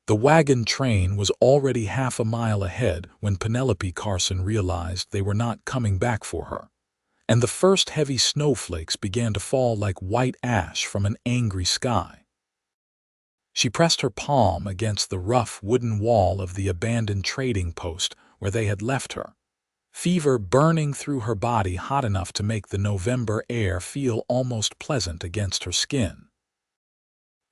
The wagon train was already half a mile ahead when Penelope Carson realized they were not coming back for her, and the first heavy snowflakes began to fall like white ash from an angry sky. She pressed her palm against the rough wooden wall of the abandoned trading post where they had left her, fever burning through her body hot enough to make the November air feel almost pleasant against her skin.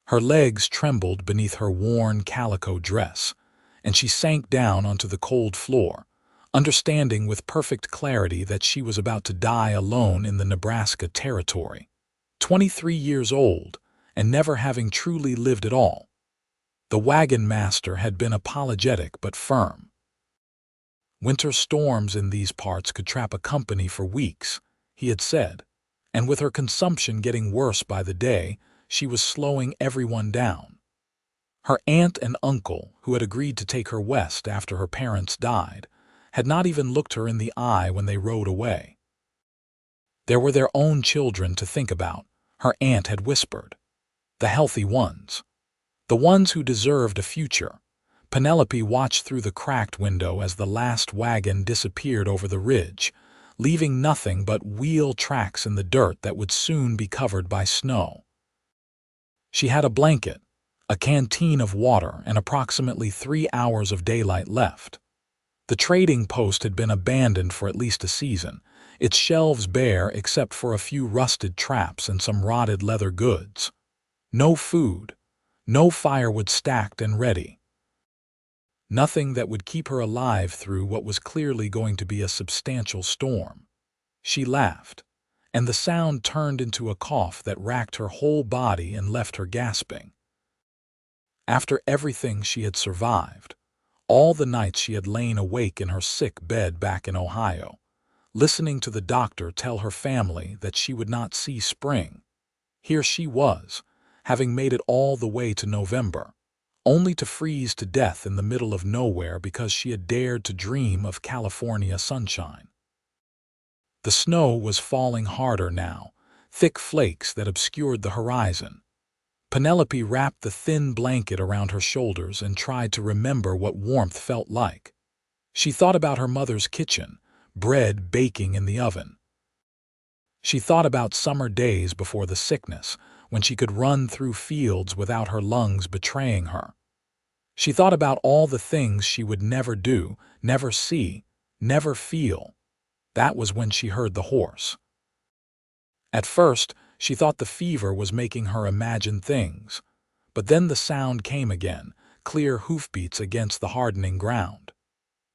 Her legs trembled beneath her worn calico dress, and she sank down onto the cold floor, understanding with perfect clarity that she was about to die alone in the Nebraska Territory, 23 years old and never having truly lived at all. The wagon master had been apologetic but firm. Winter storms in these parts could trap a company for weeks, he had said, and with her consumption getting worse by the day, she was slowing everyone down. Her aunt and uncle, who had agreed to take her west after her parents died, had not even looked her in the eye when they rode away. There were their own children to think about, her aunt had whispered. The healthy ones. The ones who deserved a future. Penelope watched through the cracked window as the last wagon disappeared over the ridge, leaving nothing but wheel tracks in the dirt that would soon be covered by snow. She had a blanket, a canteen of water, and approximately 3 hours of daylight left. The trading post had been abandoned for at least a season, its shelves bare except for a few rusted traps and some rotted leather goods. No food, no firewood stacked and ready. Nothing that would keep her alive through what was clearly going to be a substantial storm. She laughed, and the sound turned into a cough that racked her whole body and left her gasping. After everything she had survived, all the nights she had lain awake in her sick bed back in Ohio, listening to the doctor tell her family that she would not see spring, here she was, having made it all the way to November, only to freeze to death in the middle of nowhere because she had dared to dream of California sunshine. The snow was falling harder now, thick flakes that obscured the horizon. Penelope wrapped the thin blanket around her shoulders and tried to remember what warmth felt like. She thought about her mother's kitchen, bread baking in the oven. She thought about summer days before the sickness, when she could run through fields without her lungs betraying her. She thought about all the things she would never do, never see, never feel. That was when she heard the horse. At first, she thought the fever was making her imagine things, but then the sound came again, clear hoofbeats against the hardening ground.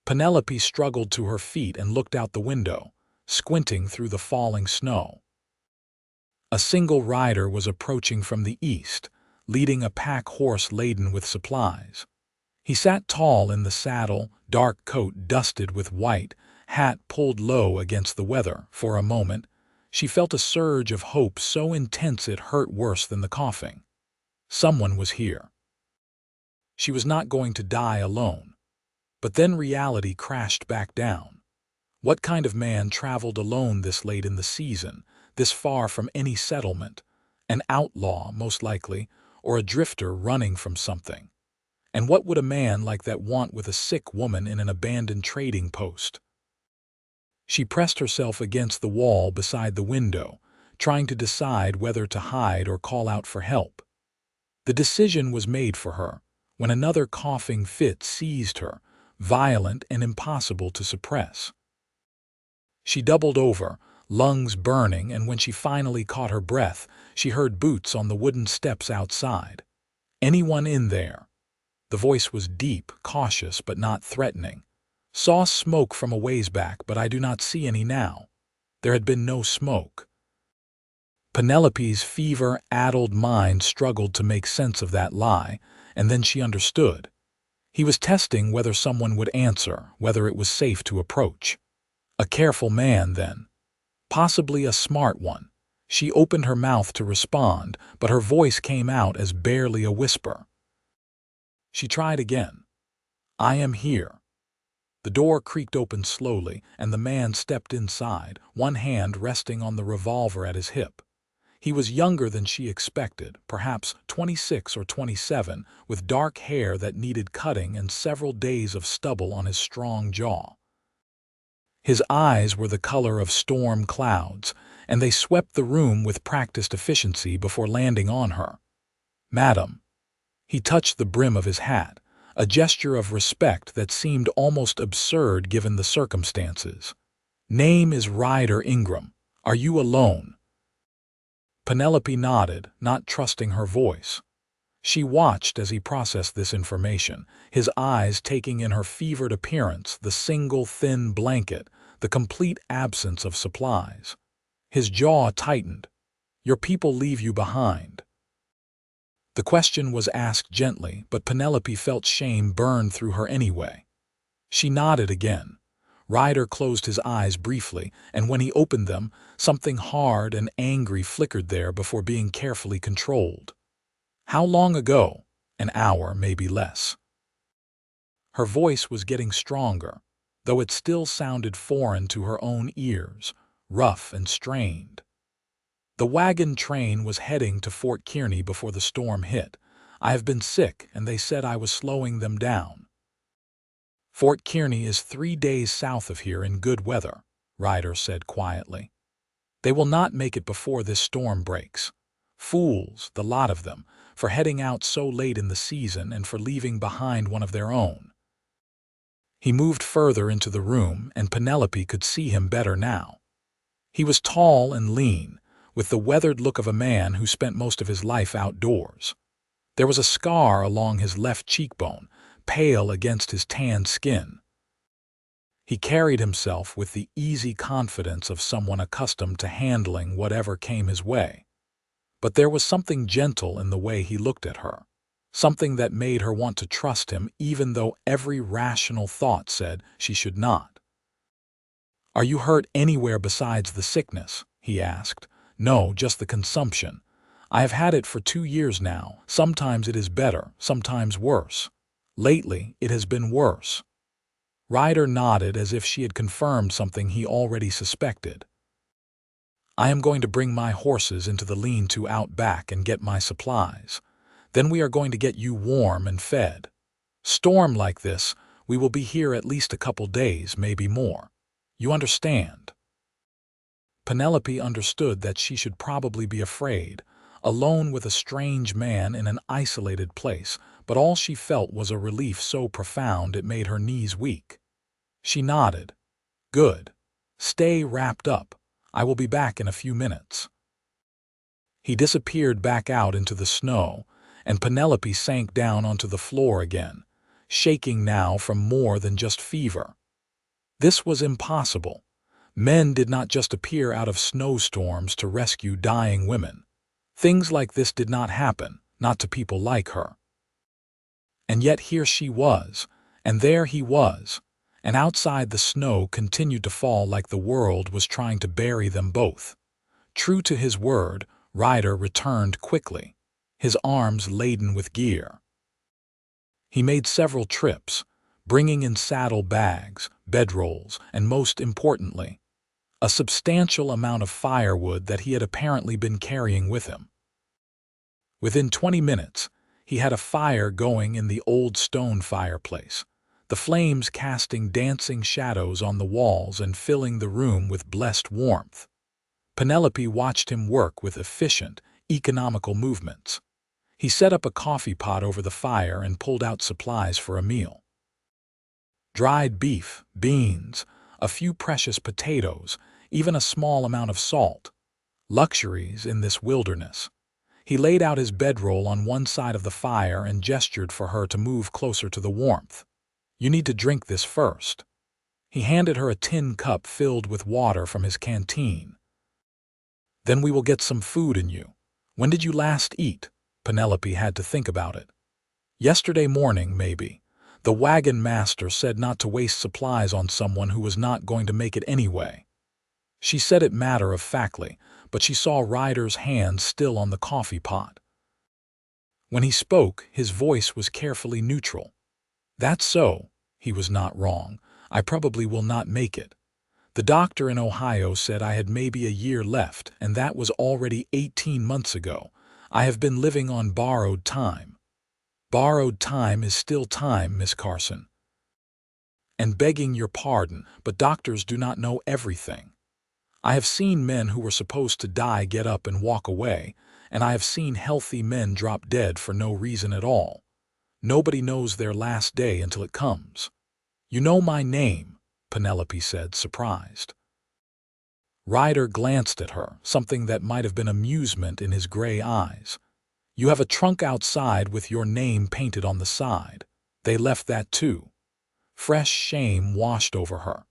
Penelope struggled to her feet and looked out the window, squinting through the falling snow. A single rider was approaching from the east, leading a pack horse laden with supplies. He sat tall in the saddle, dark coat dusted with white, hat pulled low against the weather. For a moment, she felt a surge of hope so intense it hurt worse than the coughing. Someone was here. She was not going to die alone. But then reality crashed back down. What kind of man traveled alone this late in the season, this far from any settlement? An outlaw, most likely, or a drifter running from something. And what would a man like that want with a sick woman in an abandoned trading post? She pressed herself against the wall beside the window, trying to decide whether to hide or call out for help. The decision was made for her when another coughing fit seized her, violent and impossible to suppress. She doubled over, lungs burning, and when she finally caught her breath, she heard boots on the wooden steps outside. "Anyone in there?" The voice was deep, cautious, but not threatening. "Saw smoke from a ways back, but I do not see any now." There had been no smoke. Penelope's fever-addled mind struggled to make sense of that lie, and then she understood. He was testing whether someone would answer, whether it was safe to approach. A careful man, then. Possibly a smart one. She opened her mouth to respond, but her voice came out as barely a whisper. She tried again. "I am here." The door creaked open slowly, and the man stepped inside, one hand resting on the revolver at his hip. He was younger than she expected, perhaps 26 or 27, with dark hair that needed cutting and several days of stubble on his strong jaw. His eyes were the color of storm clouds, and they swept the room with practiced efficiency before landing on her. "Madam." He touched the brim of his hat, a gesture of respect that seemed almost absurd given the circumstances. "Name is Ryder Ingram. Are you alone?" Penelope nodded, not trusting her voice. She watched as he processed this information, his eyes taking in her fevered appearance, the single thin blanket, the complete absence of supplies. His jaw tightened. "Your people leave you behind." The question was asked gently, but Penelope felt shame burn through her anyway. She nodded again. Ryder closed his eyes briefly, and when he opened them, something hard and angry flickered there before being carefully controlled. "How long ago?" "An hour, maybe less." Her voice was getting stronger, though it still sounded foreign to her own ears, rough and strained. "The wagon train was heading to Fort Kearny before the storm hit. I have been sick, and they said I was slowing them down." "Fort Kearny is 3 days south of here in good weather," Ryder said quietly. "They will not make it before this storm breaks. Fools, the lot of them, for heading out so late in the season and for leaving behind one of their own." He moved further into the room, and Penelope could see him better now. He was tall and lean, with the weathered look of a man who spent most of his life outdoors. There was a scar along his left cheekbone, pale against his tanned skin. He carried himself with the easy confidence of someone accustomed to handling whatever came his way. But there was something gentle in the way he looked at her, something that made her want to trust him even though every rational thought said she should not. "Are you hurt anywhere besides the sickness?" he asked. "No, just the consumption. I have had it for 2 years now. Sometimes it is better, sometimes worse. Lately, it has been worse." Ryder nodded as if she had confirmed something he already suspected. "I am going to bring my horses into the lean-to out back and get my supplies. Then we are going to get you warm and fed. Storm like this, we will be here at least a couple days, maybe more. You understand?" Penelope understood that she should probably be afraid, alone with a strange man in an isolated place, but all she felt was a relief so profound it made her knees weak. She nodded. "Good. Stay wrapped up. I will be back in a few minutes." He disappeared back out into the snow, and Penelope sank down onto the floor again, shaking now from more than just fever. This was impossible. Men did not just appear out of snowstorms to rescue dying women. Things like this did not happen, not to people like her. And yet here she was, and there he was, and outside the snow continued to fall like the world was trying to bury them both. True to his word, Ryder returned quickly, his arms laden with gear. He made several trips, bringing in saddle bags, bedrolls, and most importantly, a substantial amount of firewood that he had apparently been carrying with him. Within 20 minutes, he had a fire going in the old stone fireplace, the flames casting dancing shadows on the walls and filling the room with blessed warmth. Penelope watched him work with efficient, economical movements. He set up a coffee pot over the fire and pulled out supplies for a meal. Dried beef, beans, a few precious potatoes, even a small amount of salt. Luxuries in this wilderness. He laid out his bedroll on one side of the fire and gestured for her to move closer to the warmth. "You need to drink this first." He handed her a tin cup filled with water from his canteen. "Then we will get some food in you. When did you last eat?" Penelope had to think about it. "Yesterday morning, maybe. The wagon master said not to waste supplies on someone who was not going to make it anyway." She said it matter-of-factly, but she saw Ryder's hand still on the coffee pot. When he spoke, his voice was carefully neutral. "That's so." He was not wrong. "I probably will not make it. The doctor in Ohio said I had maybe a year left, and that was already 18 months ago. I have been living on borrowed time. Borrowed time is still time, Miss Carson. And begging your pardon, but doctors do not know everything. I have seen men who were supposed to die get up and walk away, and I have seen healthy men drop dead for no reason at all. Nobody knows their last day until it comes. You know my name, Penelope said, surprised. Ryder glanced at her, something that might have been amusement in his gray eyes. You have a trunk outside with your name painted on the side. They left that too. Fresh shame washed over her.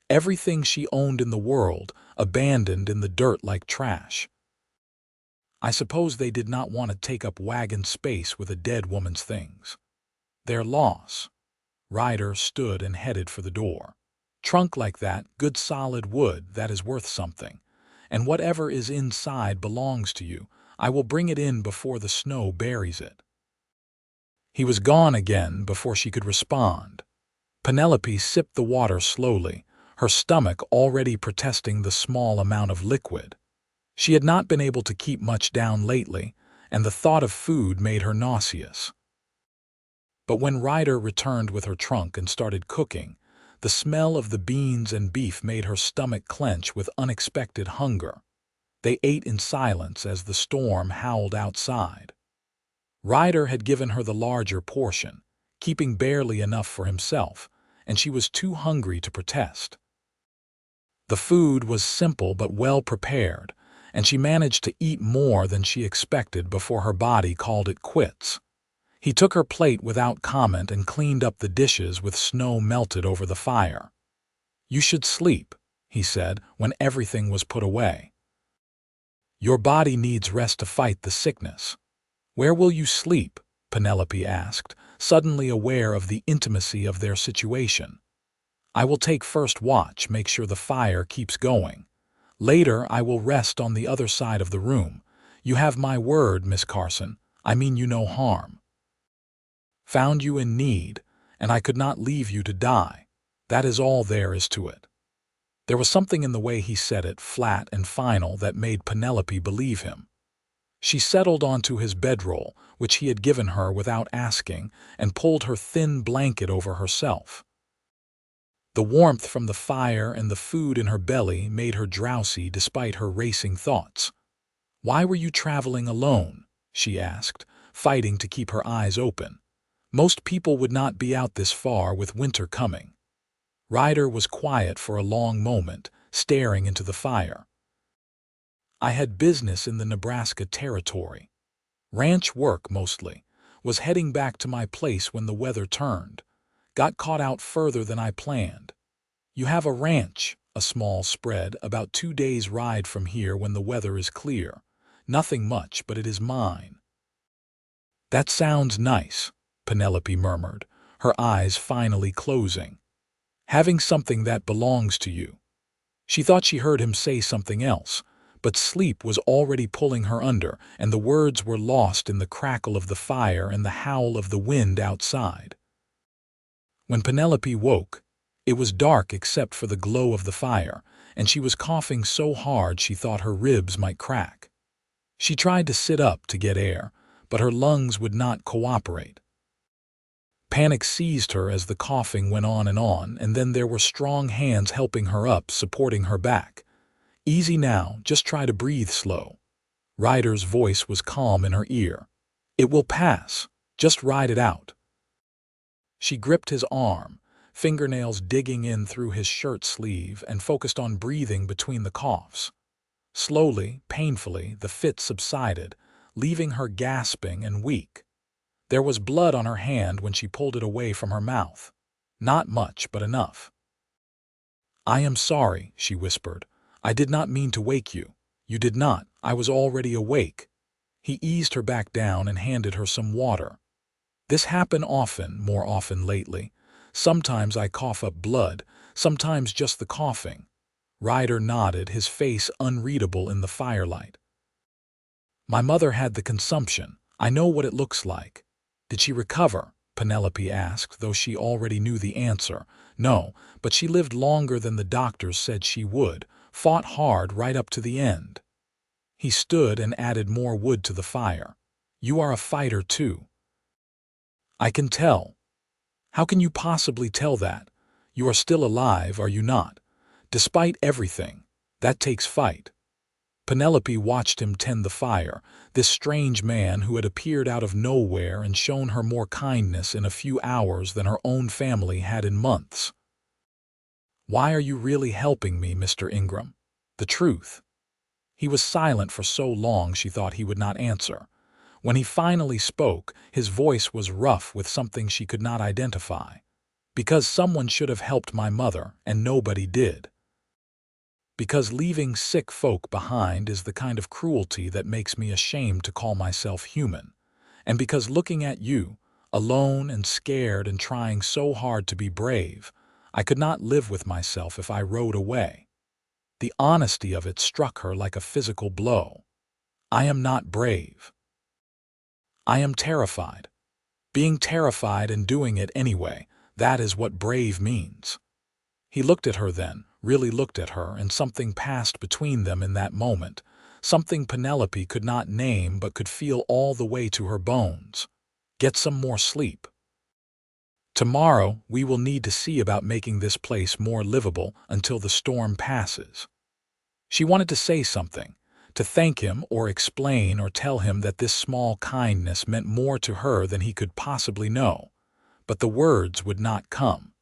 Everything she owned in the world, abandoned in the dirt like trash. I suppose they did not want to take up wagon space with a dead woman's things. Their loss. Ryder stood and headed for the door. Trunk like that, good solid wood, that is worth something. And whatever is inside belongs to you. I will bring it in before the snow buries it. He was gone again before she could respond. Penelope sipped the water slowly, her stomach already protesting the small amount of liquid. She had not been able to keep much down lately, and the thought of food made her nauseous. But when Ryder returned with her trunk and started cooking, the smell of the beans and beef made her stomach clench with unexpected hunger. They ate in silence as the storm howled outside. Ryder had given her the larger portion, keeping barely enough for himself, and she was too hungry to protest. The food was simple but well prepared, and she managed to eat more than she expected before her body called it quits. He took her plate without comment and cleaned up the dishes with snow melted over the fire. You should sleep, he said when everything was put away. Your body needs rest to fight the sickness. Where will you sleep? Penelope asked, suddenly aware of the intimacy of their situation. I will take first watch, make sure the fire keeps going. Later I will rest on the other side of the room. You have my word, Miss Carson. I mean you no harm. Found you in need, and I could not leave you to die. That is all there is to it. There was something in the way he said it, flat and final, that made Penelope believe him. She settled onto his bedroll, which he had given her without asking, and pulled her thin blanket over herself. The warmth from the fire and the food in her belly made her drowsy despite her racing thoughts. Why were you traveling alone? She asked, fighting to keep her eyes open. Most people would not be out this far with winter coming. Ryder was quiet for a long moment, staring into the fire. I had business in the Nebraska Territory. Ranch work mostly. Was heading back to my place when the weather turned. Got caught out further than I planned. You have a ranch, a small spread, about 2 days' ride from here when the weather is clear. Nothing much, but it is mine. That sounds nice, Penelope murmured, her eyes finally closing. Having something that belongs to you. She thought she heard him say something else, but sleep was already pulling her under, and the words were lost in the crackle of the fire and the howl of the wind outside. When Penelope woke, it was dark except for the glow of the fire, and she was coughing so hard she thought her ribs might crack. She tried to sit up to get air, but her lungs would not cooperate. Panic seized her as the coughing went on, and then there were strong hands helping her up, supporting her back. Easy now, just try to breathe slow. Ryder's voice was calm in her ear. It will pass. Just ride it out. She gripped his arm, fingernails digging in through his shirt sleeve, and focused on breathing between the coughs. Slowly, painfully, the fit subsided, leaving her gasping and weak. There was blood on her hand when she pulled it away from her mouth. Not much, but enough. I am sorry, she whispered. I did not mean to wake you. You did not. I was already awake. He eased her back down and handed her some water. This happened often, more often lately. Sometimes I cough up blood, sometimes just the coughing. Ryder nodded, his face unreadable in the firelight. My mother had the consumption. I know what it looks like. Did she recover? Penelope asked, though she already knew the answer. No, but she lived longer than the doctors said she would, fought hard right up to the end. He stood and added more wood to the fire. You are a fighter too. I can tell. How can you possibly tell that? You are still alive, are you not? Despite everything, that takes fight. Penelope watched him tend the fire, this strange man who had appeared out of nowhere and shown her more kindness in a few hours than her own family had in months. Why are you really helping me, Mr. Ingram? The truth. He was silent for so long she thought he would not answer. When he finally spoke, his voice was rough with something she could not identify. Because someone should have helped my mother, and nobody did. Because leaving sick folk behind is the kind of cruelty that makes me ashamed to call myself human. And because looking at you, alone and scared and trying so hard to be brave, I could not live with myself if I rode away. The honesty of it struck her like a physical blow. I am not brave. I am terrified. Being terrified and doing it anyway, that is what brave means. He looked at her then, really looked at her, and something passed between them in that moment, something Penelope could not name but could feel all the way to her bones. Get some more sleep. Tomorrow we will need to see about making this place more livable until the storm passes. She wanted to say something, to thank him or explain or tell him that this small kindness meant more to her than he could possibly know, but the words would not come.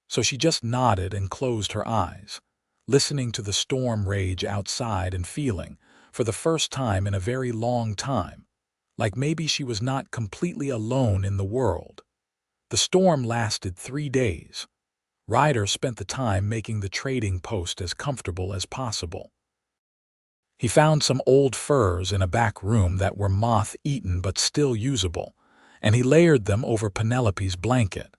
So she just nodded and closed her eyes, listening to the storm rage outside and feeling, for the first time in a very long time, like maybe she was not completely alone in the world. The storm lasted 3 days. Ryder spent the time making the trading post as comfortable as possible. He found some old furs in a back room that were moth-eaten but still usable, and he layered them over Penelope's blanket.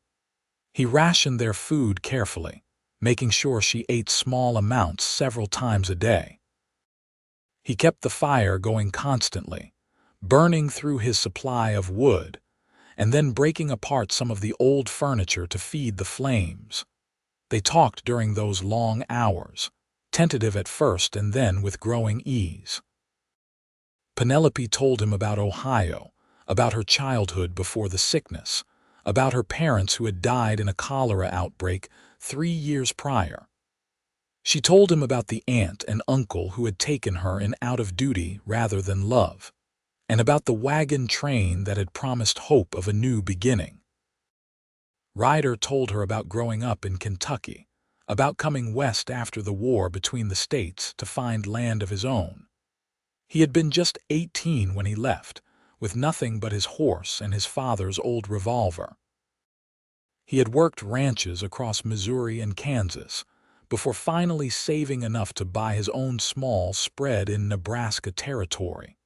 He rationed their food carefully, making sure she ate small amounts several times a day. He kept the fire going constantly, burning through his supply of wood, and then breaking apart some of the old furniture to feed the flames. They talked during those long hours, tentative at first and then with growing ease. Penelope told him about Ohio, about her childhood before the sickness, about her parents who had died in a cholera outbreak 3 years prior. She told him about the aunt and uncle who had taken her in out of duty rather than love, and about the wagon train that had promised hope of a new beginning. Ryder told her about growing up in Kentucky, about coming west after the war between the states to find land of his own. He had been just 18 when he left, with nothing but his horse and his father's old revolver. He had worked ranches across Missouri and Kansas, before finally saving enough to buy his own small spread in Nebraska Territory.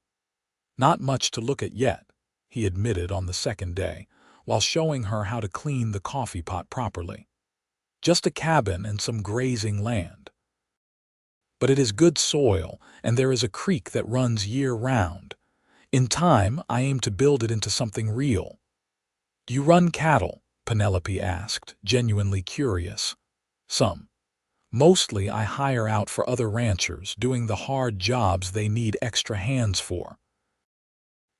Not much to look at yet, he admitted on the second day, while showing her how to clean the coffee pot properly. Just a cabin and some grazing land. But it is good soil, and there is a creek that runs year-round. In time, I aim to build it into something real. Do you run cattle? Penelope asked, genuinely curious. Some. Mostly I hire out for other ranchers, doing the hard jobs they need extra hands for.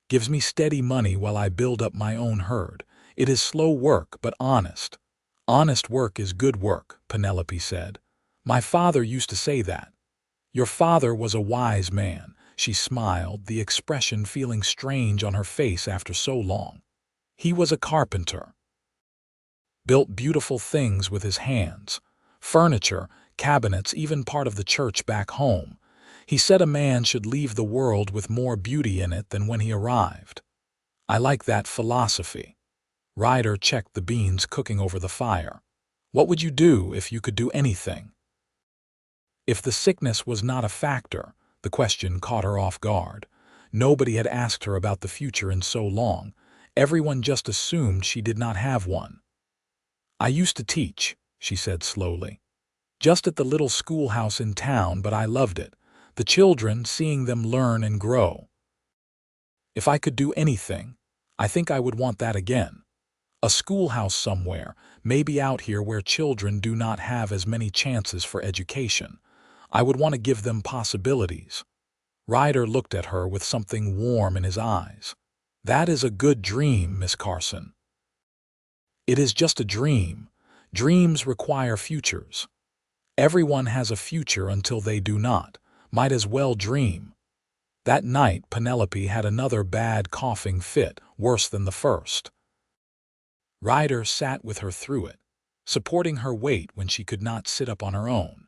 Gives me steady money while I build up my own herd. It is slow work, but honest. Honest work is good work, Penelope said. My father used to say that. Your father was a wise man, she smiled, the expression feeling strange on her face after so long. He was a carpenter. Built beautiful things with his hands. Furniture, cabinets, even part of the church back home. He said a man should leave the world with more beauty in it than when he arrived. I like that philosophy. Ryder checked the beans cooking over the fire. What would you do if you could do anything? If the sickness was not a factor, the question caught her off guard. Nobody had asked her about the future in so long. Everyone just assumed she did not have one. I used to teach, she said slowly. Just at the little schoolhouse in town, but I loved it. The children, seeing them learn and grow. If I could do anything, I think I would want that again. A schoolhouse somewhere, maybe out here where children do not have as many chances for education. I would want to give them possibilities. Ryder looked at her with something warm in his eyes. That is a good dream, Miss Carson. It is just a dream. Dreams require futures. Everyone has a future until they do not. Might as well dream. That night, Penelope had another bad coughing fit, worse than the first. Ryder sat with her through it, supporting her weight when she could not sit up on her own,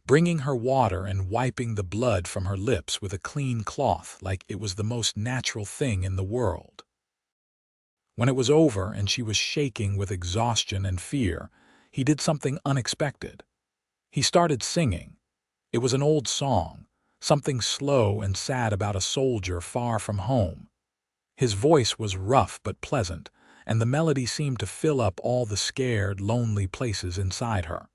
bringing her water and wiping the blood from her lips with a clean cloth like it was the most natural thing in the world. When it was over and she was shaking with exhaustion and fear, he did something unexpected. He started singing. It was an old song, something slow and sad about a soldier far from home. His voice was rough but pleasant, and the melody seemed to fill up all the scared, lonely places inside her.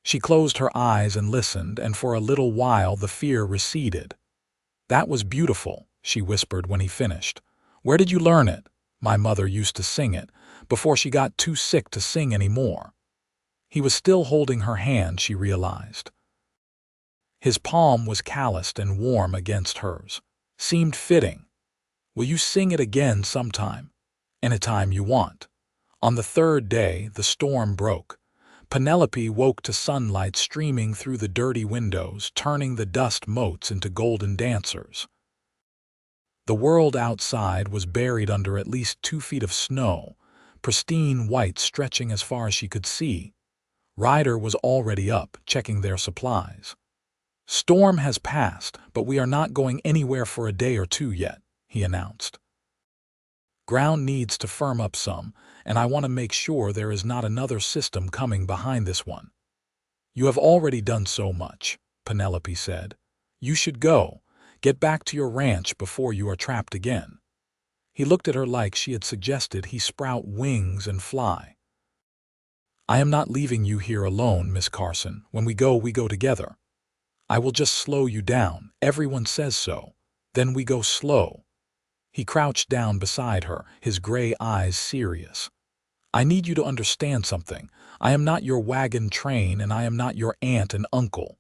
She closed her eyes and listened, and for a little while the fear receded. "That was beautiful," she whispered when he finished. "Where did you learn it?" "My mother used to sing it, before she got too sick to sing anymore." He was still holding her hand, she realized. His palm was calloused and warm against hers. Seemed fitting. "Will you sing it again sometime?" "Anytime you want." On the third day, the storm broke. Penelope woke to sunlight streaming through the dirty windows, turning the dust motes into golden dancers. The world outside was buried under at least 2 feet of snow, pristine white stretching as far as she could see. Ryder was already up, checking their supplies. "Storm has passed, but we are not going anywhere for a day or 2 yet," he announced. "Ground needs to firm up some, and I want to make sure there is not another system coming behind this one." "You have already done so much," Penelope said. "You should go. Get back to your ranch before you are trapped again." He looked at her like she had suggested he sprout wings and fly. "I am not leaving you here alone, Miss Carson. When we go together. I will just slow you down. Everyone says so. Then we go slow." He crouched down beside her, his gray eyes serious. "I need you to understand something. I am not your wagon train, and I am not your aunt and uncle.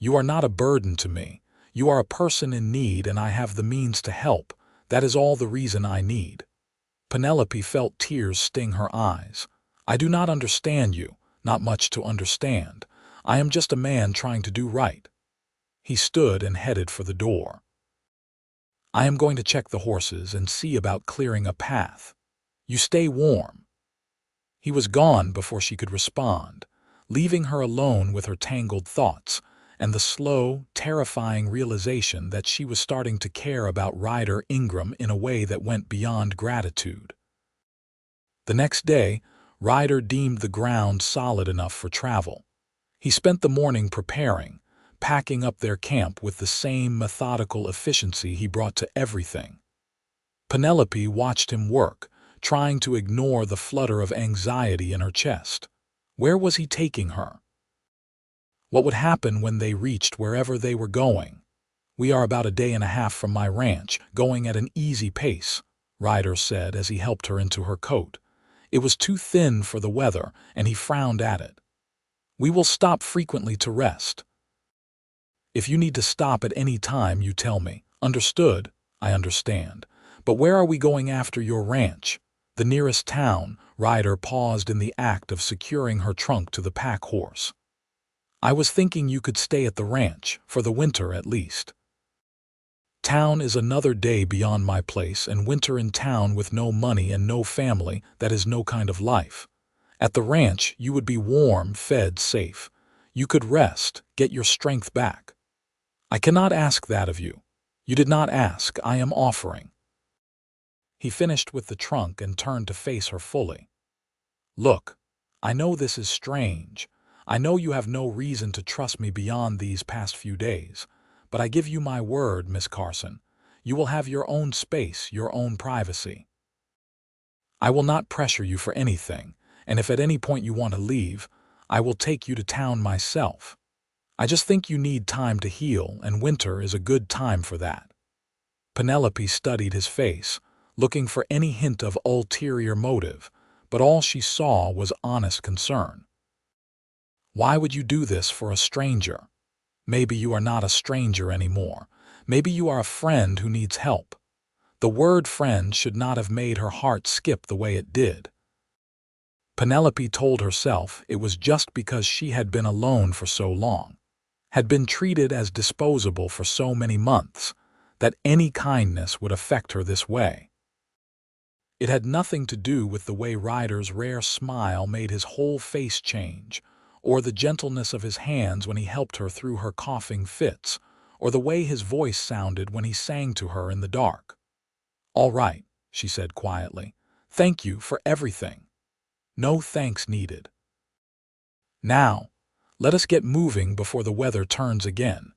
You are not a burden to me. You are a person in need, and I have the means to help. That is all the reason I need." Penelope felt tears sting her eyes. "I do not understand you, not much to understand. I am just a man trying to do right." He stood and headed for the door. "I am going to check the horses and see about clearing a path. You stay warm." He was gone before she could respond, leaving her alone with her tangled thoughts and the slow, terrifying realization that she was starting to care about Ryder Ingram in a way that went beyond gratitude. The next day, Ryder deemed the ground solid enough for travel. He spent the morning preparing, packing up their camp with the same methodical efficiency he brought to everything. Penelope watched him work, trying to ignore the flutter of anxiety in her chest. Where was he taking her? What would happen when they reached wherever they were going? "We are about a day and a half from my ranch, going at an easy pace," Ryder said as he helped her into her coat. It was too thin for the weather, and he frowned at it. "We will stop frequently to rest. If you need to stop at any time, you tell me." "Understood." "I understand. But where are we going after your ranch?" "The nearest town." Ryder paused in the act of securing her trunk to the pack horse. "I was thinking you could stay at the ranch, for the winter at least." "Town is another day beyond my place, and winter in town with no money and no family, that is no kind of life. At the ranch, you would be warm, fed, safe. You could rest, get your strength back." "I cannot ask that of you." "You did not ask, I am offering." He finished with the trunk and turned to face her fully. "Look, I know this is strange. I know you have no reason to trust me beyond these past few days, but I give you my word, Miss Carson, you will have your own space, your own privacy. I will not pressure you for anything, and if at any point you want to leave, I will take you to town myself. I just think you need time to heal, and winter is a good time for that." Penelope studied his face, looking for any hint of ulterior motive, but all she saw was honest concern. "Why would you do this for a stranger? Maybe you are not a stranger anymore. Maybe you are a friend who needs help." The word friend should not have made her heart skip the way it did. Penelope told herself it was just because she had been alone for so long, had been treated as disposable for so many months, that any kindness would affect her this way. It had nothing to do with the way Ryder's rare smile made his whole face change, or the gentleness of his hands when he helped her through her coughing fits, or the way his voice sounded when he sang to her in the dark. "All right," she said quietly. "Thank you for everything. No thanks needed. Now, let us get moving before the weather turns again."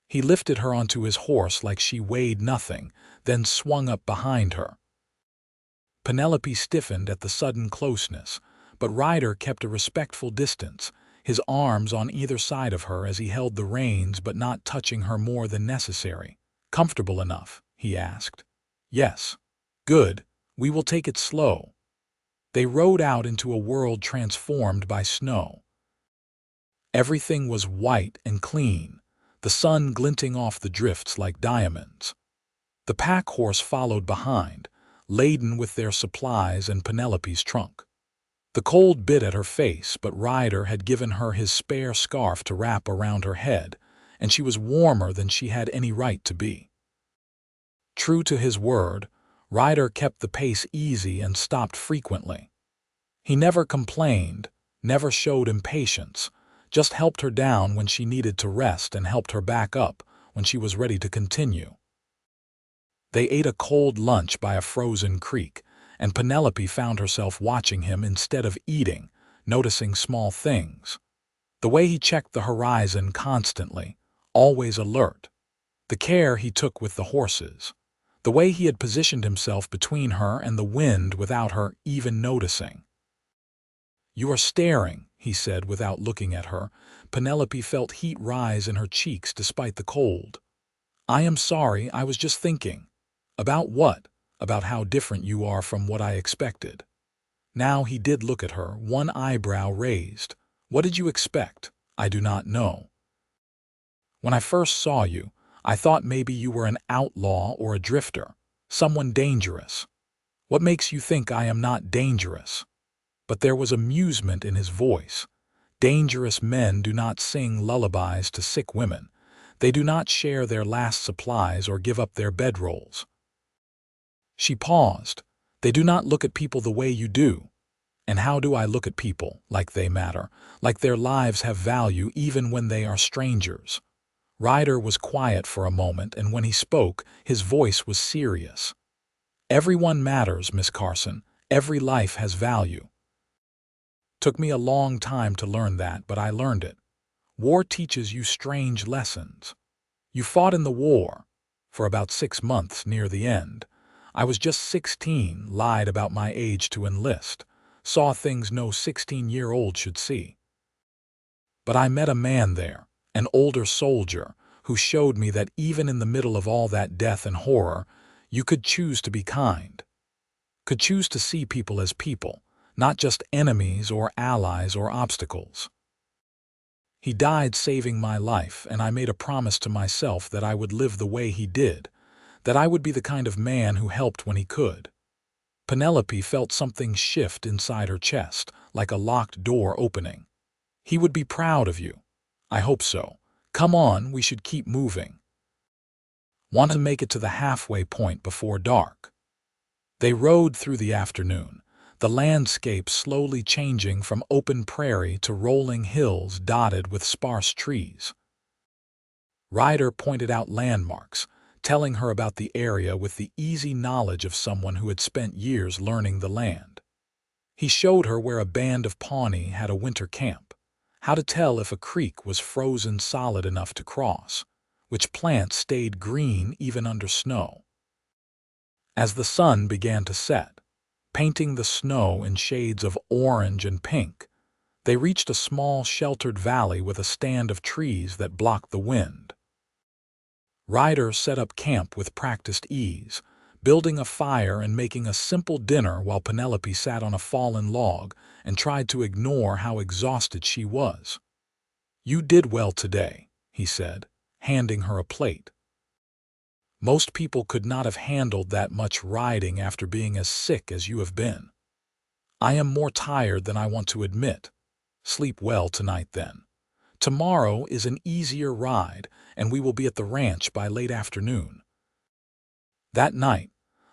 He lifted her onto his horse like she weighed nothing, then swung up behind her. Penelope stiffened at the sudden closeness, but Ryder kept a respectful distance, his arms on either side of her as he held the reins but not touching her more than necessary. "Comfortable enough?" he asked. "Yes." "Good. We will take it slow." They rode out into a world transformed by snow. Everything was white and clean, the sun glinting off the drifts like diamonds. The pack horse followed behind, laden with their supplies and Penelope's trunk. The cold bit at her face, but Ryder had given her his spare scarf to wrap around her head, and she was warmer than she had any right to be. True to his word, Ryder kept the pace easy and stopped frequently. He never complained, never showed impatience, just helped her down when she needed to rest and helped her back up when she was ready to continue. They ate a cold lunch by a frozen creek, and Penelope found herself watching him instead of eating, noticing small things. The way he checked the horizon constantly, always alert. The care he took with the horses. The way he had positioned himself between her and the wind without her even noticing. "You are staring," he said without looking at her. Penelope felt heat rise in her cheeks despite the cold. "I am sorry, I was just thinking." "About what?" "About how different you are from what I expected." Now he did look at her, one eyebrow raised. "What did you expect?" "I do not know. When I first saw you, I thought maybe you were an outlaw or a drifter, someone dangerous." "What makes you think I am not dangerous?" But there was amusement in his voice. Dangerous men do not sing lullabies to sick women. They do not share their last supplies or give up their bedrolls. She paused. "They do not look at people the way you do." "And how do I look at people? Like they matter, like their lives have value even when they are strangers." Ryder was quiet for a moment, and when he spoke, his voice was serious. "Everyone matters, Miss Carson. Every life has value. Took me a long time to learn that, but I learned it. War teaches you strange lessons. You fought in the war for about 6 months near the end. I was just 16, lied about my age to enlist, saw things no 16-year-old should see. But I met a man there, an older soldier, who showed me that even in the middle of all that death and horror, you could choose to be kind, could choose to see people as people, not just enemies or allies or obstacles. He died saving my life, and I made a promise to myself that I would live the way he did, that I would be the kind of man who helped when he could." Penelope felt something shift inside her chest, like a locked door opening. "He would be proud of you." "I hope so. Come on, we should keep moving. Want to make it to the halfway point before dark." They rode through the afternoon, the landscape slowly changing from open prairie to rolling hills dotted with sparse trees. Ryder pointed out landmarks, telling her about the area with the easy knowledge of someone who had spent years learning the land. He showed her where a band of Pawnee had a winter camp, how to tell if a creek was frozen solid enough to cross, which plants stayed green even under snow. As the sun began to set, painting the snow in shades of orange and pink, they reached a small sheltered valley with a stand of trees that blocked the wind. Ryder set up camp with practiced ease, building a fire and making a simple dinner while Penelope sat on a fallen log and tried to ignore how exhausted she was. "You did well today," he said, handing her a plate. "Most people could not have handled that much riding after being as sick as you have been. I am more tired than I want to admit. Sleep well tonight then. Tomorrow is an easier ride, and we will be at the ranch by late afternoon." That night,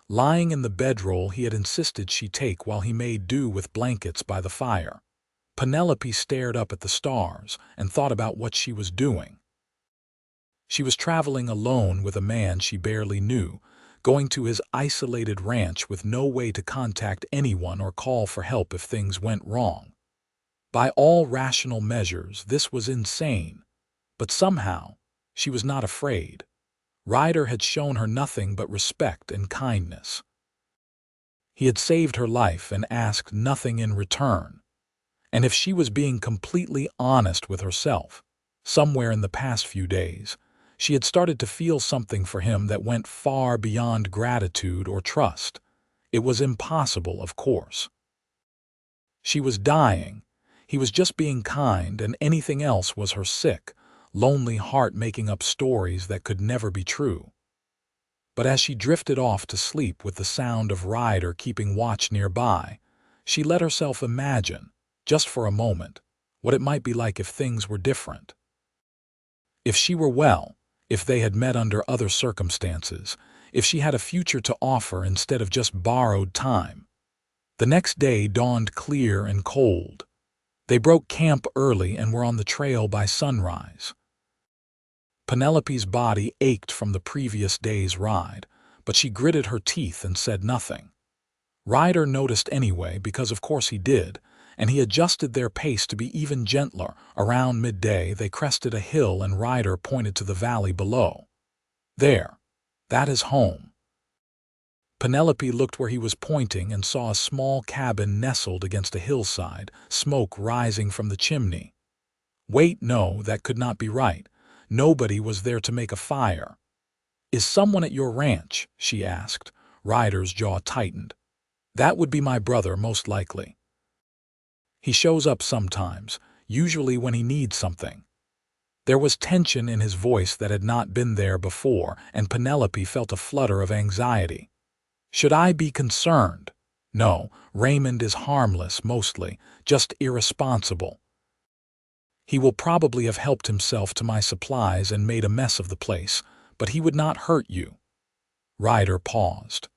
lying in the bedroll he had insisted she take while he made do with blankets by the fire, Penelope stared up at the stars and thought about what she was doing. She was traveling alone with a man she barely knew, going to his isolated ranch with no way to contact anyone or call for help if things went wrong. By all rational measures, this was insane, but somehow she was not afraid. Ryder had shown her nothing but respect and kindness. He had saved her life and asked nothing in return. And if she was being completely honest with herself, somewhere in the past few days, she had started to feel something for him that went far beyond gratitude or trust. It was impossible, of course. She was dying. He was just being kind, and anything else was her sick, lonely heart making up stories that could never be true. But as she drifted off to sleep with the sound of Ryder keeping watch nearby, she let herself imagine, just for a moment, what it might be like if things were different. If she were well, if they had met under other circumstances, if she had a future to offer instead of just borrowed time. The next day dawned clear and cold. They broke camp early and were on the trail by sunrise. Penelope's body ached from the previous day's ride, but she gritted her teeth and said nothing. Ryder noticed anyway, because of course he did, and he adjusted their pace to be even gentler. Around midday, they crested a hill and Ryder pointed to the valley below. "There, that is home." Penelope looked where he was pointing and saw a small cabin nestled against a hillside, smoke rising from the chimney. Wait, no, that could not be right. Nobody was there to make a fire. "Is someone at your ranch?" she asked. Ryder's jaw tightened. "That would be my brother, most likely. He shows up sometimes, usually when he needs something." There was tension in his voice that had not been there before, and Penelope felt a flutter of anxiety. "Should I be concerned?" "No, Raymond is harmless mostly, just irresponsible. He will probably have helped himself to my supplies and made a mess of the place, but he would not hurt you." Ryder paused.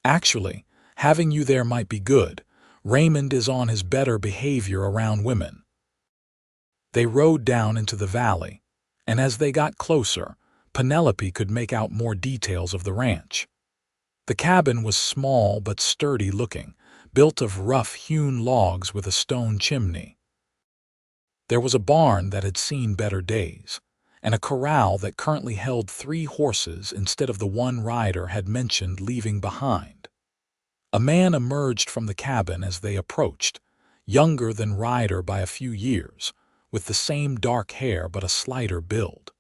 "Actually, having you there might be good. Raymond is on his better behavior around women." They rode down into the valley, and as they got closer, Penelope could make out more details of the ranch. The cabin was small but sturdy looking, built of rough-hewn logs with a stone chimney. There was a barn that had seen better days, and a corral that currently held 3 horses instead of the one Ryder had mentioned leaving behind. A man emerged from the cabin as they approached, younger than Ryder by a few years, with the same dark hair but a slighter build.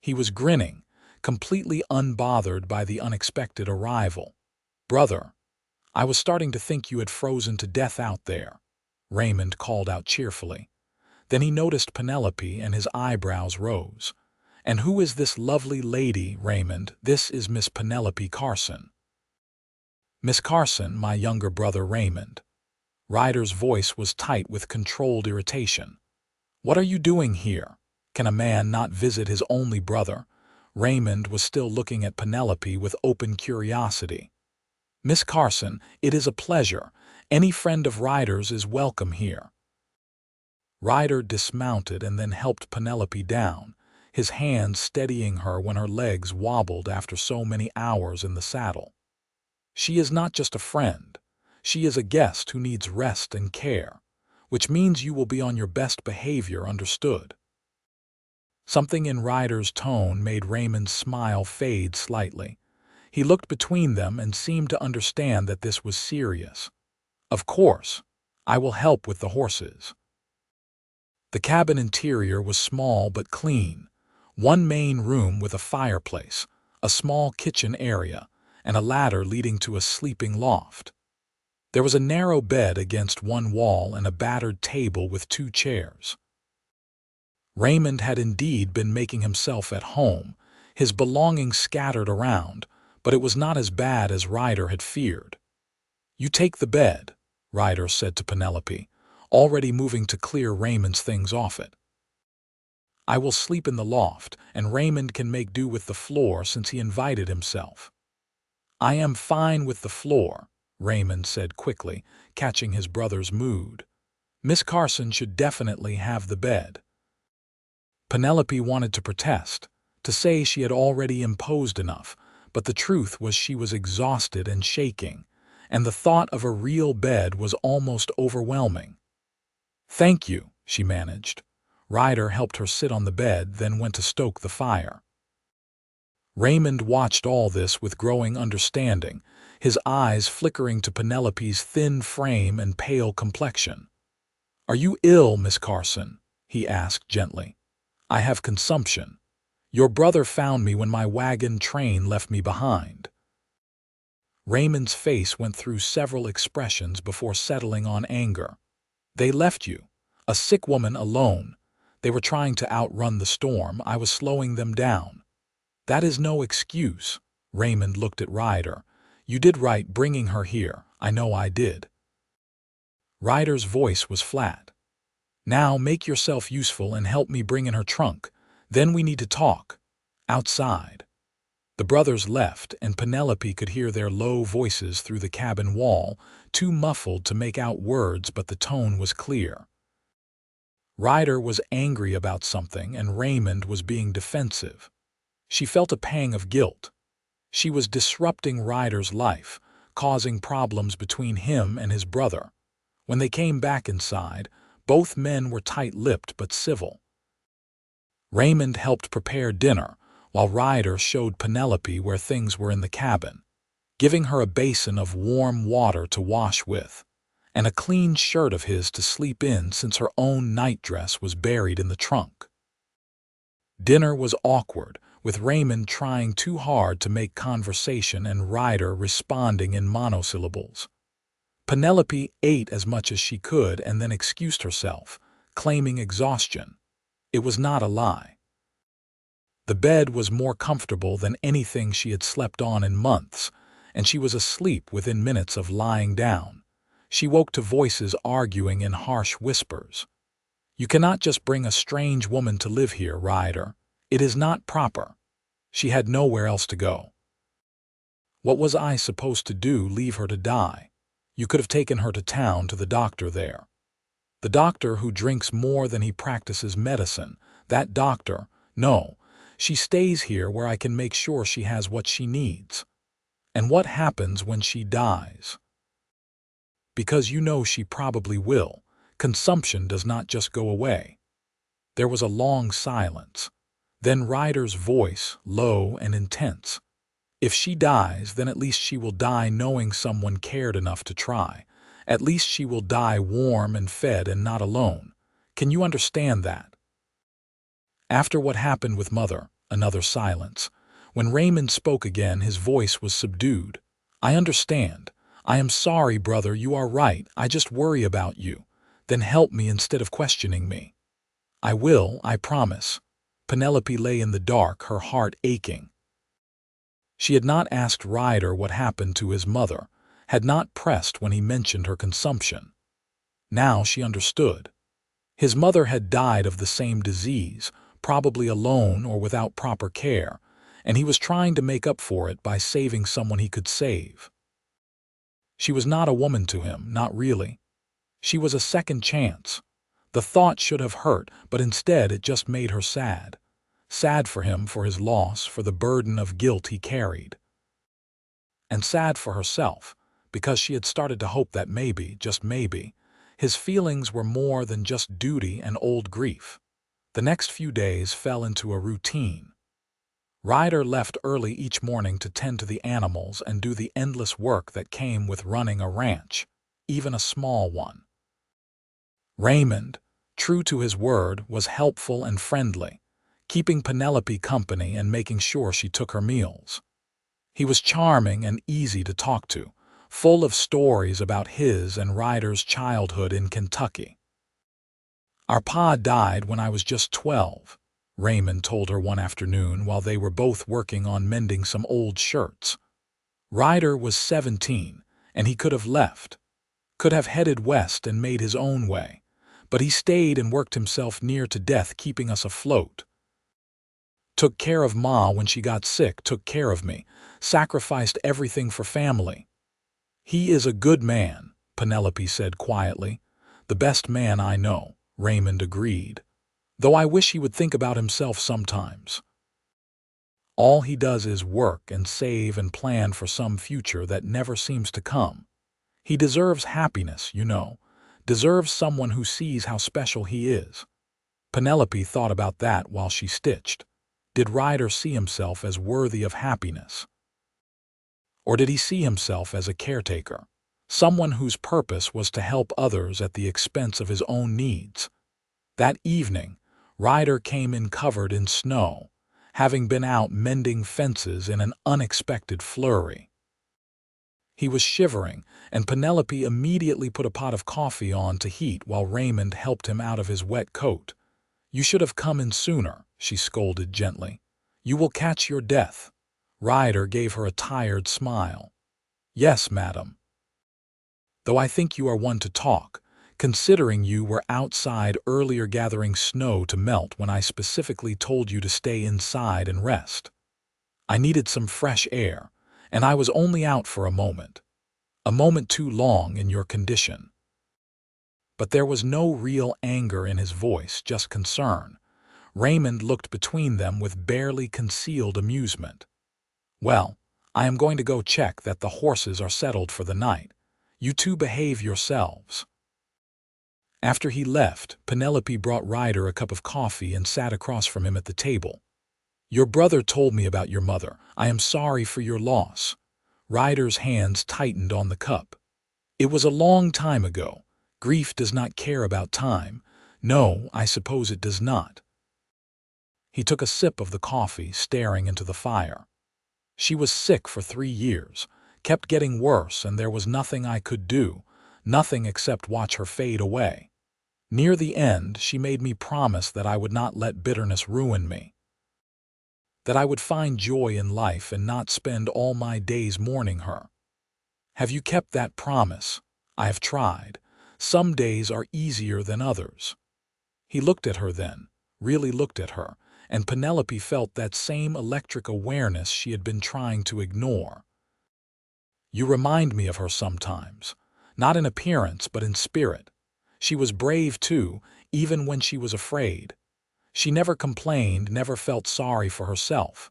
He was grinning, completely unbothered by the unexpected arrival. "Brother, I was starting to think you had frozen to death out there," Raymond called out cheerfully. Then he noticed Penelope and his eyebrows rose. "And who is this lovely lady, Raymond?" "This is Miss Penelope Carson." "Miss Carson, my younger brother Raymond." Ryder's voice was tight with controlled irritation. "What are you doing here? Can a man not visit his only brother?" Raymond was still looking at Penelope with open curiosity. "Miss Carson, it is a pleasure. Any friend of Ryder's is welcome here." Ryder dismounted and then helped Penelope down, his hands steadying her when her legs wobbled after so many hours in the saddle. "She is not just a friend. She is a guest who needs rest and care, which means you will be on your best behavior, understood?" Something in Ryder's tone made Raymond's smile fade slightly. He looked between them and seemed to understand that this was serious. "Of course, I will help with the horses." The cabin interior was small but clean. One main room with a fireplace, a small kitchen area, and a ladder leading to a sleeping loft. There was a narrow bed against one wall and a battered table with 2 chairs. Raymond had indeed been making himself at home, his belongings scattered around, but it was not as bad as Ryder had feared. "You take the bed," Ryder said to Penelope, already moving to clear Raymond's things off it. "I will sleep in the loft, and Raymond can make do with the floor since he invited himself." "I am fine with the floor," Raymond said quickly, catching his brother's mood. "Miss Carson should definitely have the bed." Penelope wanted to protest, to say she had already imposed enough, but the truth was she was exhausted and shaking, and the thought of a real bed was almost overwhelming. "Thank you," she managed. Ryder helped her sit on the bed, then went to stoke the fire. Raymond watched all this with growing understanding, his eyes flickering to Penelope's thin frame and pale complexion. "Are you ill, Miss Carson?" he asked gently. "I have consumption. Your brother found me when my wagon train left me behind." Raymond's face went through several expressions before settling on anger. "They left you, a sick woman, alone. They were trying to outrun the storm. I was slowing them down." "That is no excuse." Raymond looked at Ryder. "You did right bringing her here. I know I did." Ryder's voice was flat. "Now make yourself useful and help me bring in her trunk. Then we need to talk. Outside." The brothers left, and Penelope could hear their low voices through the cabin wall, too muffled to make out words, but the tone was clear. Ryder was angry about something, and Raymond was being defensive. She felt a pang of guilt. She was disrupting Ryder's life, causing problems between him and his brother. When they came back inside, both men were tight-lipped but civil. Raymond helped prepare dinner, while Ryder showed Penelope where things were in the cabin, giving her a basin of warm water to wash with, and a clean shirt of his to sleep in since her own nightdress was buried in the trunk. Dinner was awkward, with Raymond trying too hard to make conversation and Ryder responding in monosyllables. Penelope ate as much as she could and then excused herself, claiming exhaustion. It was not a lie. The bed was more comfortable than anything she had slept on in months, and she was asleep within minutes of lying down. She woke to voices arguing in harsh whispers. "You cannot just bring a strange woman to live here, Ryder. It is not proper." She had nowhere else to go. "What was I supposed to do, leave her to die? You could have taken her to town to the doctor there." "The doctor who drinks more than he practices medicine. That doctor, no. She stays here where I can make sure she has what she needs." "And what happens when she dies?" "Because you know she probably will. Consumption does not just go away." There was a long silence. Then Ryder's voice, low and intense. "If she dies, then at least she will die knowing someone cared enough to try. At least she will die warm and fed and not alone. Can you understand that?" After what happened with Mother, another silence. When Raymond spoke again, his voice was subdued. "I understand. I am sorry, brother, you are right. I just worry about you. Then help me instead of questioning me." "I will, I promise." Penelope lay in the dark, her heart aching. She had not asked Ryder what happened to his mother, had not pressed when he mentioned her consumption. Now she understood. His mother had died of the same disease, probably alone or without proper care, and he was trying to make up for it by saving someone he could save. She was not a woman to him, not really. She was a second chance. The thought should have hurt, but instead it just made her sad. Sad for him, for his loss, for the burden of guilt he carried. And sad for herself, because she had started to hope that maybe, just maybe, his feelings were more than just duty and old grief. The next few days fell into a routine. Ryder left early each morning to tend to the animals and do the endless work that came with running a ranch, even a small one. Raymond, true to his word, was helpful and friendly, keeping Penelope company and making sure she took her meals. He was charming and easy to talk to, full of stories about his and Ryder's childhood in Kentucky. "Our pa died when I was just 12, Raymond told her one afternoon while they were both working on mending some old shirts. Ryder was 17, and he could have left, could have headed west and made his own way, but he stayed and worked himself near to death keeping us afloat. Took care of Ma when she got sick, took care of me, sacrificed everything for family. He is a good man," Penelope said quietly. "The best man I know," Raymond agreed, "though I wish he would think about himself sometimes. All he does is work and save and plan for some future that never seems to come. He deserves happiness, you know, deserves someone who sees how special he is." Penelope thought about that while she stitched. Did Ryder see himself as worthy of happiness? Or did he see himself as a caretaker, someone whose purpose was to help others at the expense of his own needs? That evening, Ryder came in covered in snow, having been out mending fences in an unexpected flurry. He was shivering, and Penelope immediately put a pot of coffee on to heat while Raymond helped him out of his wet coat. "You should have come in sooner," she scolded gently. "You will catch your death." Ryder gave her a tired smile. "Yes, madam. Though I think you are one to talk, considering you were outside earlier gathering snow to melt when I specifically told you to stay inside and rest. I needed some fresh air, and I was only out for a moment too long in your condition." But there was no real anger in his voice, just concern. Raymond looked between them with barely concealed amusement. "Well, I am going to go check that the horses are settled for the night. You two behave yourselves." After he left, Penelope brought Ryder a cup of coffee and sat across from him at the table. "Your brother told me about your mother. I am sorry for your loss." Ryder's hands tightened on the cup. "It was a long time ago. Grief does not care about time. No, I suppose it does not." He took a sip of the coffee, staring into the fire. "She was sick for 3 years, kept getting worse, and there was nothing I could do, nothing except watch her fade away. Near the end, she made me promise that I would not let bitterness ruin me, that I would find joy in life and not spend all my days mourning her. Have you kept that promise?" "I have tried. Some days are easier than others." He looked at her then, really looked at her, and Penelope felt that same electric awareness she had been trying to ignore. "You remind me of her sometimes, not in appearance but in spirit. She was brave too, even when she was afraid. She never complained, never felt sorry for herself,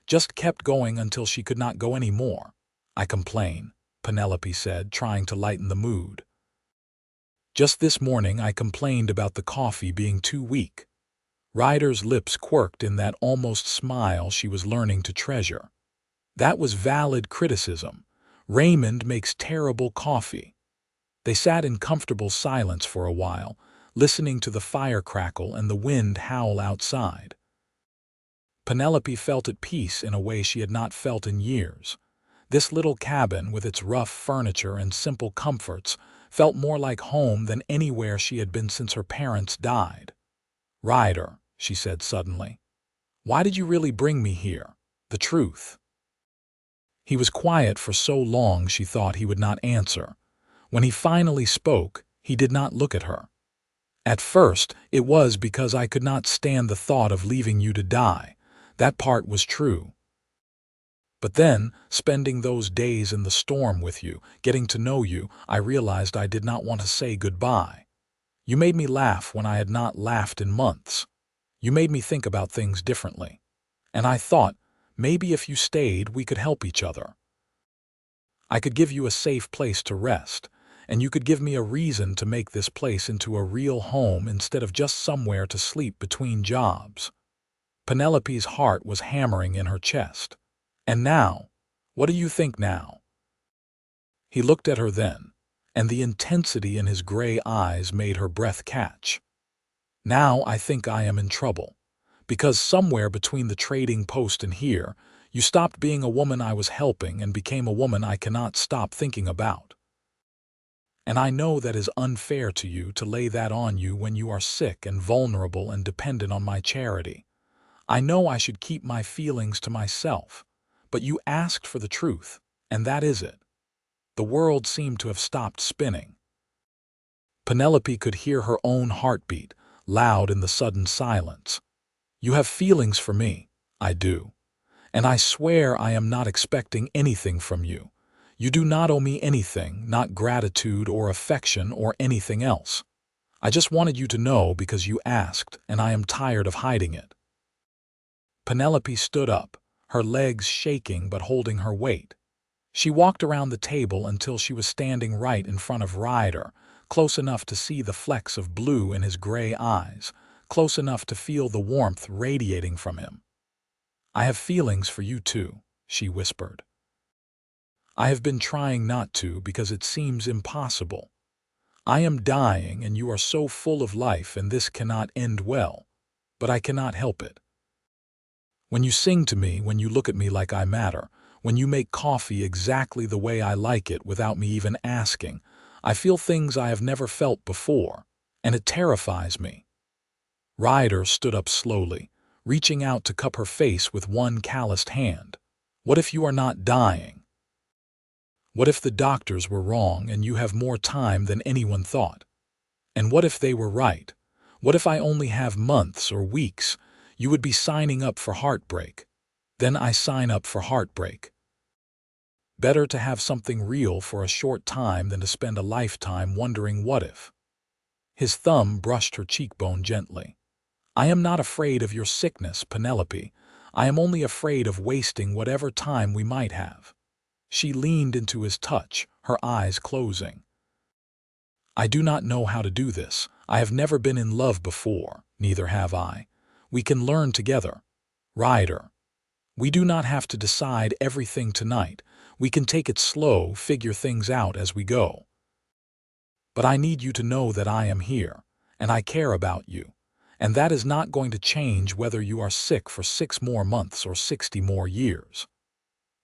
just kept going until she could not go any more." "I complain," Penelope said, trying to lighten the mood. "Just this morning I complained about the coffee being too weak." Ryder's lips quirked in that almost smile she was learning to treasure. That was valid criticism. Raymond makes terrible coffee. They sat in comfortable silence for a while, listening to the fire crackle and the wind howl outside. Penelope felt at peace in a way she had not felt in years. This little cabin, with its rough furniture and simple comforts, felt more like home than anywhere she had been since her parents died. "Ryder," she said suddenly, "why did you really bring me here? The truth." He was quiet for so long she thought he would not answer. When he finally spoke, he did not look at her. "At first, it was because I could not stand the thought of leaving you to die. That part was true. But then, spending those days in the storm with you, getting to know you, I realized I did not want to say goodbye. You made me laugh when I had not laughed in months. You made me think about things differently. And I thought, maybe if you stayed, we could help each other. I could give you a safe place to rest, and you could give me a reason to make this place into a real home instead of just somewhere to sleep between jobs." Penelope's heart was hammering in her chest. "And now? What do you think now?" He looked at her then, and the intensity in his gray eyes made her breath catch. "Now I think I am in trouble, because somewhere between the trading post and here, You stopped being a woman I was helping and became a woman I cannot stop thinking about. And I know that is unfair to you to lay that on you when you are sick and vulnerable and dependent on my charity. I know I should keep my feelings to myself, but you asked for the truth, and that is it." The world seemed to have stopped spinning. Penelope could hear her own heartbeat, loud in the sudden silence. "You have feelings for me." "I do. And I swear I am not expecting anything from you. You do not owe me anything, not gratitude or affection or anything else. I just wanted you to know because you asked, and I am tired of hiding it." Penelope stood up, her legs shaking but holding her weight. She walked around the table until she was standing right in front of Ryder, close enough to see the flecks of blue in his gray eyes, close enough to feel the warmth radiating from him. "I have feelings for you too," she whispered. "I have been trying not to because it seems impossible. I am dying and you are so full of life and this cannot end well, but I cannot help it. When you sing to me, when you look at me like I matter, when you make coffee exactly the way I like it without me even asking, I feel things I have never felt before, and it terrifies me." Ryder stood up slowly, reaching out to cup her face with one calloused hand. "What if you are not dying? What if the doctors were wrong and you have more time than anyone thought? And what if they were right? What if I only have months or weeks? You would be signing up for heartbreak. Then I sign up for heartbreak. Better to have something real for a short time than to spend a lifetime wondering what if." His thumb brushed her cheekbone gently. "I am not afraid of your sickness, Penelope. I am only afraid of wasting whatever time we might have." She leaned into his touch, her eyes closing. "I do not know how to do this. I have never been in love before, neither have I. We can learn together. Ryder, we do not have to decide everything tonight. We can take it slow, figure things out as we go. But I need you to know that I am here, and I care about you. And that is not going to change whether you are sick for 6 more months or 60 more years."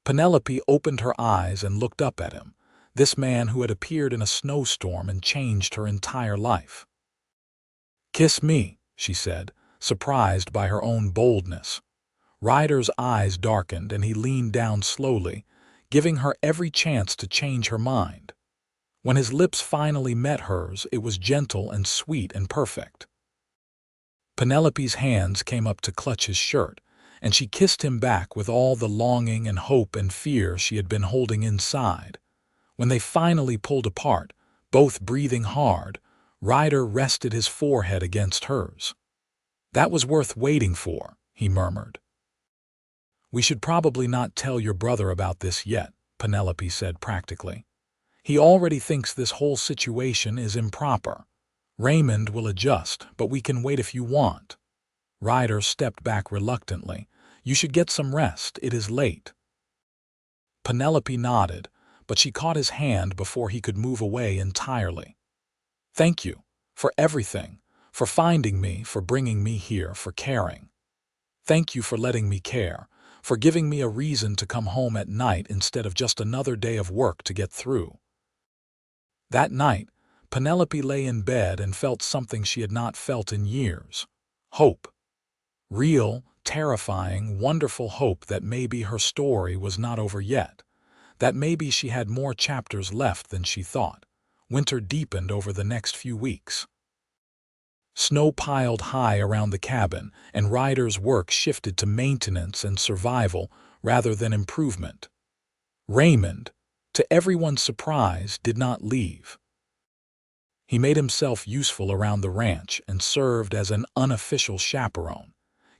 Penelope opened her eyes and looked up at him, this man who had appeared in a snowstorm and changed her entire life. "Kiss me," she said, surprised by her own boldness. Ryder's eyes darkened and he leaned down slowly, giving her every chance to change her mind. When his lips finally met hers, it was gentle and sweet and perfect. Penelope's hands came up to clutch his shirt, and she kissed him back with all the longing and hope and fear she had been holding inside. When they finally pulled apart, both breathing hard, Ryder rested his forehead against hers. "That was worth waiting for," he murmured. "We should probably not tell your brother about this yet," Penelope said practically. "He already thinks this whole situation is improper. Raymond will adjust, but we can wait if you want." Ryder stepped back reluctantly. "You should get some rest. It is late." Penelope nodded, but she caught his hand before he could move away entirely. "Thank you for everything, for finding me, for bringing me here, for caring. Thank you for letting me care, for giving me a reason to come home at night instead of just another day of work to get through." That night, Penelope lay in bed and felt something she had not felt in years. Hope. Real, terrifying, wonderful hope that maybe her story was not over yet, that maybe she had more chapters left than she thought. Winter deepened over the next few weeks. Snow piled high around the cabin, and Ryder's work shifted to maintenance and survival rather than improvement. Raymond, to everyone's surprise, did not leave. He made himself useful around the ranch and served as an unofficial chaperone,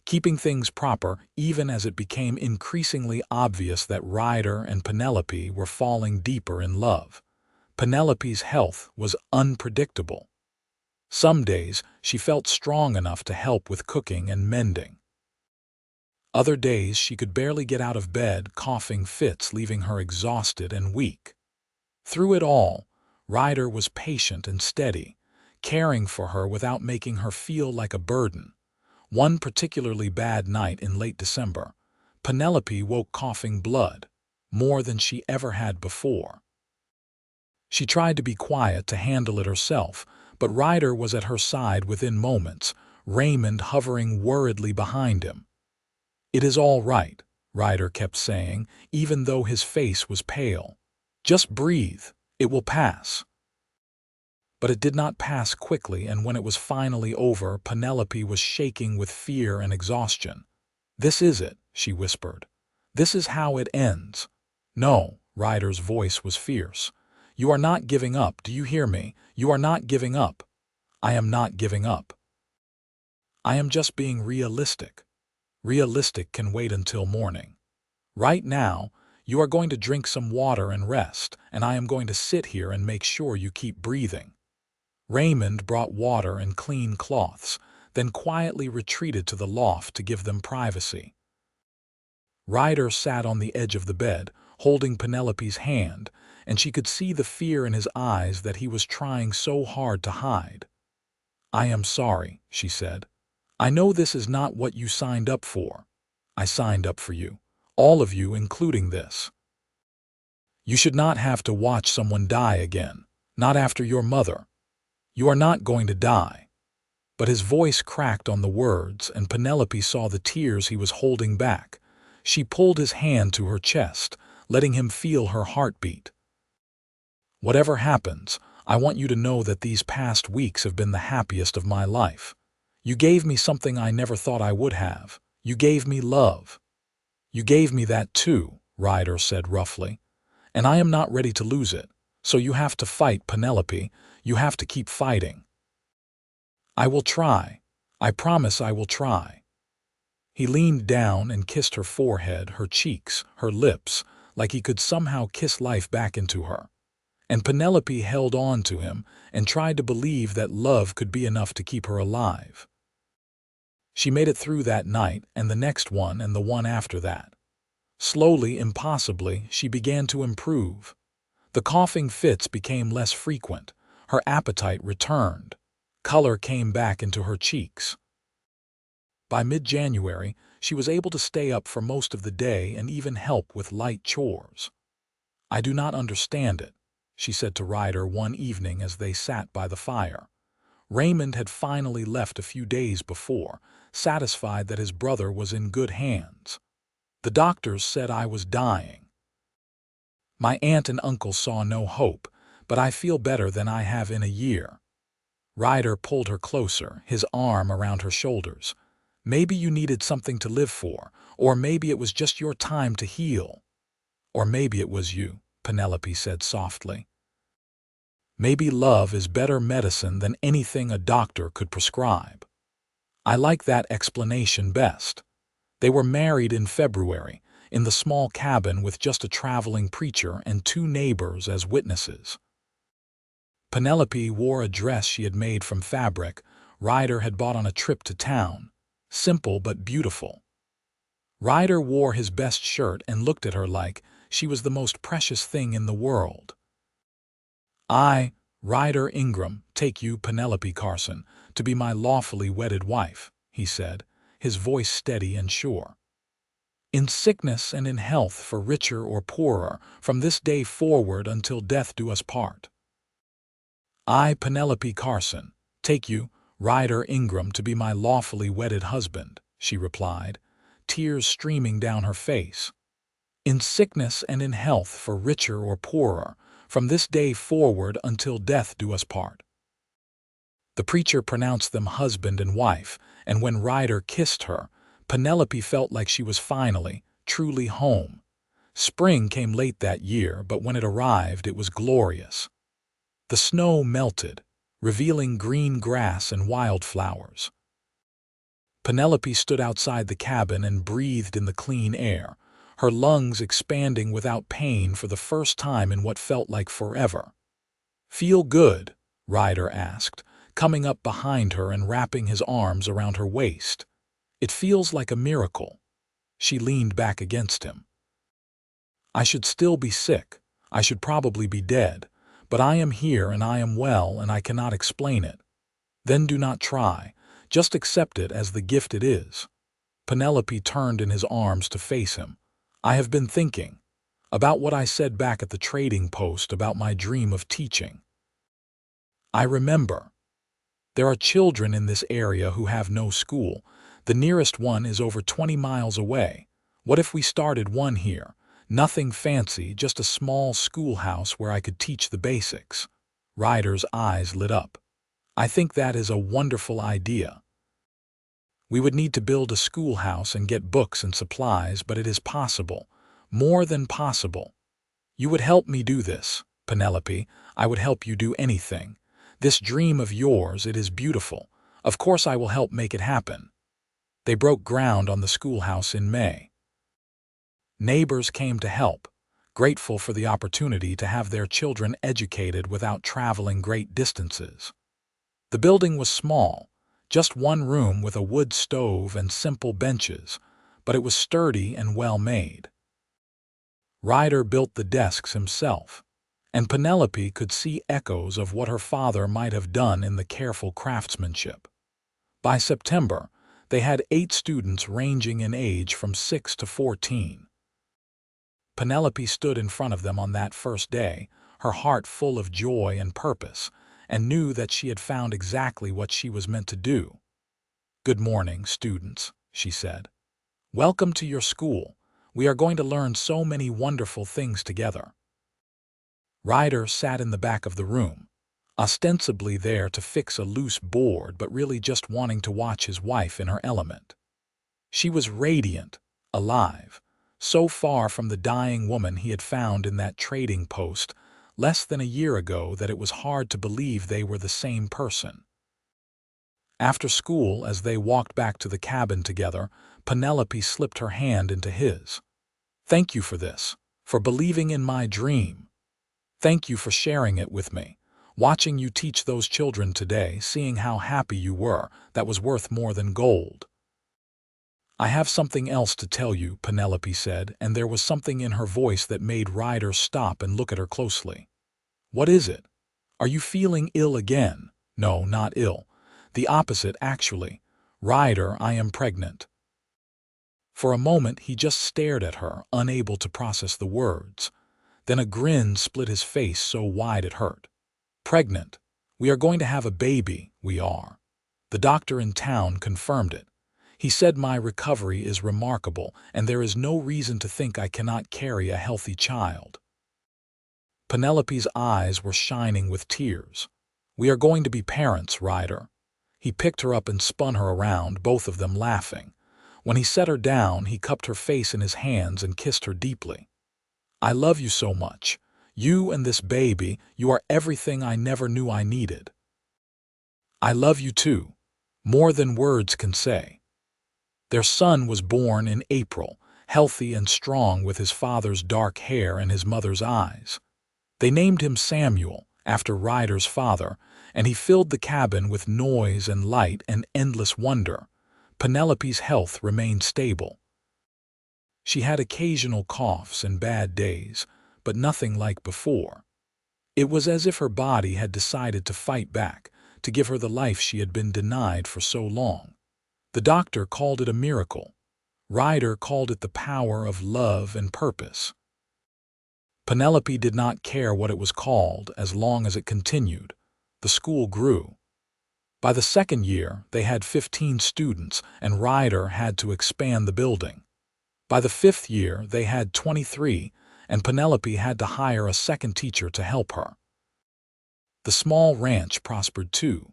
keeping things proper even as it became increasingly obvious that Ryder and Penelope were falling deeper in love. Penelope's health was unpredictable. Some days she felt strong enough to help with cooking and mending. Other days she could barely get out of bed, coughing fits leaving her exhausted and weak. Through it all, Ryder was patient and steady, caring for her without making her feel like a burden. One particularly bad night in late December, Penelope woke coughing blood, more than she ever had before. She tried to be quiet to handle it herself, but Ryder was at her side within moments, Raymond hovering worriedly behind him. "It is all right," Ryder kept saying, even though his face was pale. "Just breathe. It will pass." But it did not pass quickly, and when it was finally over, Penelope was shaking with fear and exhaustion. "This is it," she whispered. "This is how it ends." "No," Ryder's voice was fierce. "You are not giving up, do you hear me? You are not giving up." "I am not giving up. I am just being realistic." "Realistic can wait until morning. Right now, you are going to drink some water and rest, and I am going to sit here and make sure you keep breathing." Raymond brought water and clean cloths, then quietly retreated to the loft to give them privacy. Ryder sat on the edge of the bed, holding Penelope's hand, and she could see the fear in his eyes that he was trying so hard to hide. "I am sorry," she said. "I know this is not what you signed up for. I signed up for you, all of you, including this. You should not have to watch someone die again, not after your mother. You are not going to die." But his voice cracked on the words, and Penelope saw the tears he was holding back. She pulled his hand to her chest, letting him feel her heartbeat. "Whatever happens, I want you to know that these past weeks have been the happiest of my life. You gave me something I never thought I would have. You gave me love." "You gave me that too," Ryder said roughly. "And I am not ready to lose it. So you have to fight, Penelope. You have to keep fighting." "I will try. I promise I will try." He leaned down and kissed her forehead, her cheeks, her lips, like he could somehow kiss life back into her. And Penelope held on to him and tried to believe that love could be enough to keep her alive. She made it through that night, and the next one, and the one after that. Slowly, impossibly, she began to improve. The coughing fits became less frequent. Her appetite returned. Color came back into her cheeks. By mid-January, she was able to stay up for most of the day and even help with light chores. "I do not understand it," she said to Ryder one evening as they sat by the fire. Raymond had finally left a few days before, satisfied that his brother was in good hands. "The doctors said I was dying. My aunt and uncle saw no hope, but I feel better than I have in a year." Ryder pulled her closer, his arm around her shoulders. "Maybe you needed something to live for, or maybe it was just your time to heal." "Or maybe it was you," Penelope said softly. "Maybe love is better medicine than anything a doctor could prescribe." I like that explanation best. They were married in February, in the small cabin with just a traveling preacher and 2 neighbors as witnesses. Penelope wore a dress she had made from fabric Ryder had bought on a trip to town, simple but beautiful. Ryder wore his best shirt and looked at her like she was the most precious thing in the world. "I, Ryder Ingram, take you, Penelope Carson, to be my lawfully wedded wife," he said, his voice steady and sure. "In sickness and in health, for richer or poorer, from this day forward until death do us part. I, Penelope Carson, take you, Ryder Ingram, to be my lawfully wedded husband," she replied, tears streaming down her face. "In sickness and in health, for richer or poorer, from this day forward until death do us part." The preacher pronounced them husband and wife, and when Ryder kissed her, Penelope felt like she was finally, truly home. Spring came late that year, but when it arrived, it was glorious. The snow melted, revealing green grass and wildflowers. Penelope stood outside the cabin and breathed in the clean air, her lungs expanding without pain for the first time in what felt like forever. "Feel good?" Ryder asked, coming up behind her and wrapping his arms around her waist. "It feels like a miracle." She leaned back against him. "I should still be sick. I should probably be dead. But I am here and I am well and I cannot explain it." "Then do not try. Just accept it as the gift it is." Penelope turned in his arms to face him. "I have been thinking about what I said back at the trading post about my dream of teaching. I remember. There are children in this area who have no school. The nearest one is over 20 miles away. What if we started one here? Nothing fancy, just a small schoolhouse where I could teach the basics." Ryder's eyes lit up. "I think that is a wonderful idea. We would need to build a schoolhouse and get books and supplies, but it is possible. More than possible. You would help me do this, Penelope. I would help you do anything. This dream of yours, it is beautiful. Of course I will help make it happen." They broke ground on the schoolhouse in May. Neighbors came to help, grateful for the opportunity to have their children educated without traveling great distances. The building was small, just one room with a wood stove and simple benches, but it was sturdy and well made. Ryder built the desks himself, and Penelope could see echoes of what her father might have done in the careful craftsmanship. By September, they had 8 students ranging in age from 6 to 14. Penelope stood in front of them on that first day, her heart full of joy and purpose, and knew that she had found exactly what she was meant to do. "Good morning, students," she said. "Welcome to your school. We are going to learn so many wonderful things together." Ryder sat in the back of the room, ostensibly there to fix a loose board but really just wanting to watch his wife in her element. She was radiant, alive, so far from the dying woman he had found in that trading post less than a year ago that it was hard to believe they were the same person. After school, as they walked back to the cabin together, Penelope slipped her hand into his. "Thank you for this, for believing in my dream. Thank you for sharing it with me. Watching you teach those children today, seeing how happy you were, that was worth more than gold." "I have something else to tell you," Penelope said, and there was something in her voice that made Ryder stop and look at her closely. "What is it? Are you feeling ill again?" "No, not ill. The opposite, actually. Ryder, I am pregnant." For a moment he just stared at her, unable to process the words. Then a grin split his face so wide it hurt. "Pregnant. We are going to have a baby, we are. The doctor in town confirmed it. He said my recovery is remarkable, and there is no reason to think I cannot carry a healthy child." Penelope's eyes were shining with tears. "We are going to be parents, Ryder." He picked her up and spun her around, both of them laughing. When he set her down, he cupped her face in his hands and kissed her deeply. "I love you so much. You and this baby, you are everything I never knew I needed." "I love you too, more than words can say." Their son was born in April, healthy and strong with his father's dark hair and his mother's eyes. They named him Samuel, after Ryder's father, and he filled the cabin with noise and light and endless wonder. Penelope's health remained stable. She had occasional coughs and bad days, but nothing like before. It was as if her body had decided to fight back, to give her the life she had been denied for so long. The doctor called it a miracle. Ryder called it the power of love and purpose. Penelope did not care what it was called as long as it continued. The school grew. By the second year, they had 15 students, and Ryder had to expand the building. By the 5th year, they had 23, and Penelope had to hire a second teacher to help her. The small ranch prospered too.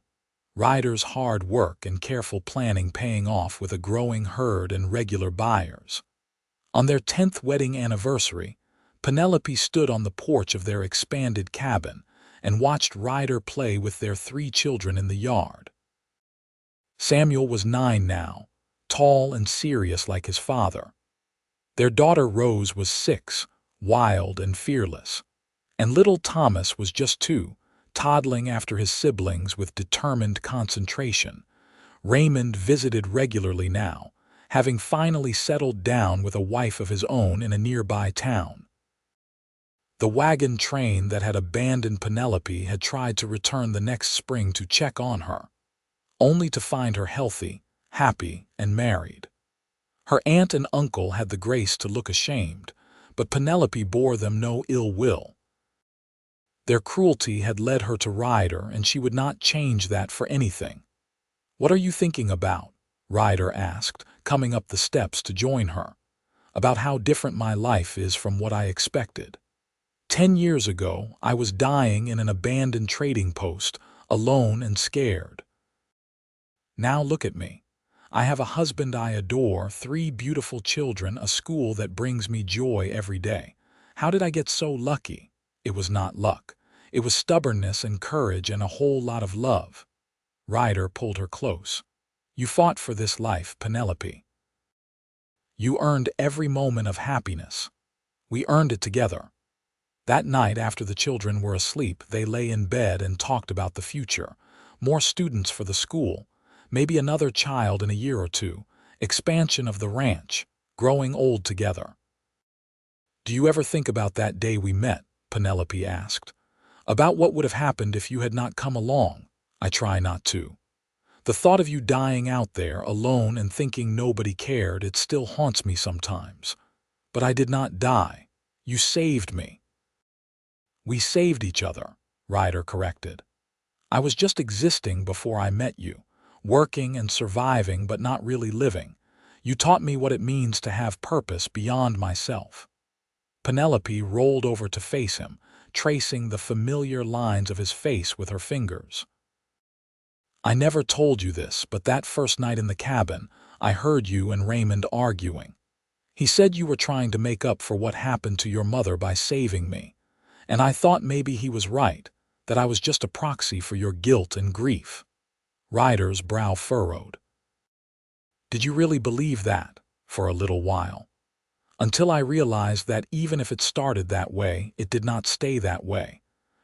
Ryder's hard work and careful planning paying off with a growing herd and regular buyers. On their 10th wedding anniversary, Penelope stood on the porch of their expanded cabin and watched Ryder play with their 3 children in the yard. Samuel was 9 now, tall and serious like his father. Their daughter Rose was 6, wild and fearless. And little Thomas was just 2, toddling after his siblings with determined concentration. Raymond visited regularly now, having finally settled down with a wife of his own in a nearby town. The wagon train that had abandoned Penelope had tried to return the next spring to check on her, only to find her healthy, happy, and married. Her aunt and uncle had the grace to look ashamed, but Penelope bore them no ill will. Their cruelty had led her to Ryder, and she would not change that for anything. "What are you thinking about?" Ryder asked, coming up the steps to join her. "About how different my life is from what I expected. 10 years ago, I was dying in an abandoned trading post, alone and scared. Now look at me. I have a husband I adore, 3 beautiful children, a school that brings me joy every day. How did I get so lucky?" "It was not luck. It was stubbornness and courage and a whole lot of love." Ryder pulled her close. "You fought for this life, Penelope. You earned every moment of happiness. We earned it together." That night, after the children were asleep, they lay in bed and talked about the future. More students for the school, maybe another child in a year or two, expansion of the ranch, growing old together. "Do you ever think about that day we met?" Penelope asked. "About what would have happened if you had not come along?" "I try not to. The thought of you dying out there, alone and thinking nobody cared, it still haunts me sometimes. But I did not die. You saved me." "We saved each other," Ryder corrected. "I was just existing before I met you, working and surviving but not really living. You taught me what it means to have purpose beyond myself." Penelope rolled over to face him, tracing the familiar lines of his face with her fingers. "I never told you this, but that first night in the cabin, I heard you and Raymond arguing. He said you were trying to make up for what happened to your mother by saving me. And I thought maybe he was right, that I was just a proxy for your guilt and grief." Ryder's brow furrowed. "Did you really believe that?" "For a little while. Until I realized that even if it started that way, it did not stay that way.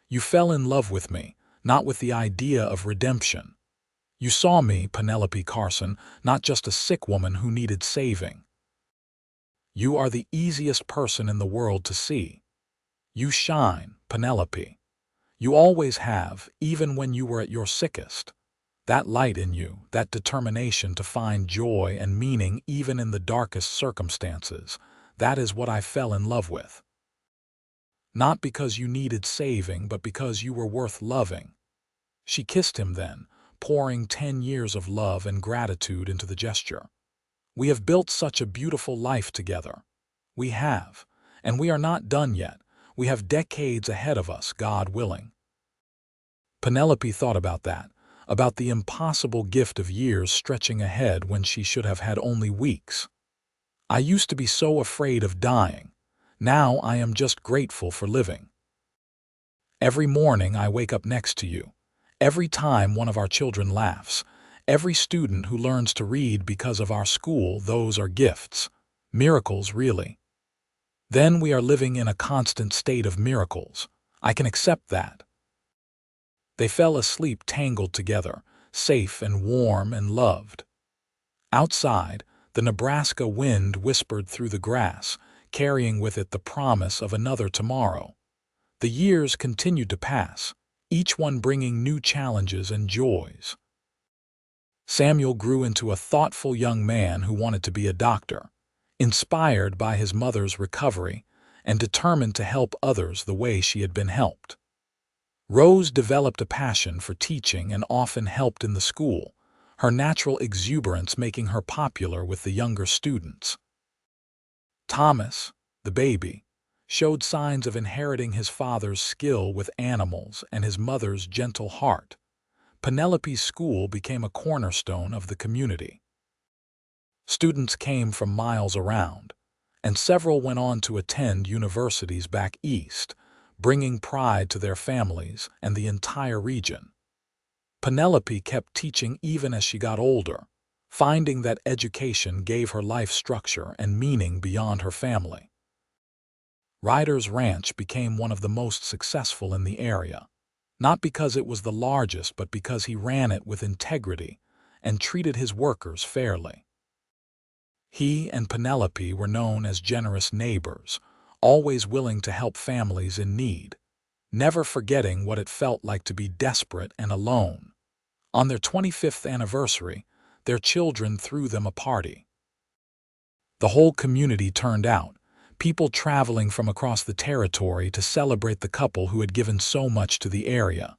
You fell in love with me, not with the idea of redemption. You saw me, Penelope Carson, not just a sick woman who needed saving. You are the easiest person in the world to see. You shine, Penelope. You always have, even when you were at your sickest. That light in you, that determination to find joy and meaning even in the darkest circumstances, that is what I fell in love with. Not because you needed saving, but because you were worth loving." She kissed him then, pouring 10 years of love and gratitude into the gesture. "We have built such a beautiful life together. We have, and we are not done yet. We have decades ahead of us, God willing." Penelope thought about that, about the impossible gift of years stretching ahead when she should have had only weeks. "I used to be so afraid of dying. Now I am just grateful for living. Every morning I wake up next to you. Every time one of our children laughs, every student who learns to read because of our school, those are gifts. Miracles, really. Then we are living in a constant state of miracles. I can accept that." They fell asleep tangled together, safe and warm and loved. Outside, the Nebraska wind whispered through the grass, carrying with it the promise of another tomorrow. The years continued to pass, each one bringing new challenges and joys. Samuel grew into a thoughtful young man who wanted to be a doctor, inspired by his mother's recovery and determined to help others the way she had been helped. Rose developed a passion for teaching and often helped in the school, her natural exuberance making her popular with the younger students. Thomas, the baby, showed signs of inheriting his father's skill with animals and his mother's gentle heart. Penelope's school became a cornerstone of the community. Students came from miles around, and several went on to attend universities back east, bringing pride to their families and the entire region. Penelope kept teaching even as she got older, finding that education gave her life structure and meaning beyond her family. Ryder's ranch became one of the most successful in the area, not because it was the largest, but because he ran it with integrity and treated his workers fairly. He and Penelope were known as generous neighbors, always willing to help families in need, never forgetting what it felt like to be desperate and alone. On their 25th anniversary, their children threw them a party. The whole community turned out, people traveling from across the territory to celebrate the couple who had given so much to the area.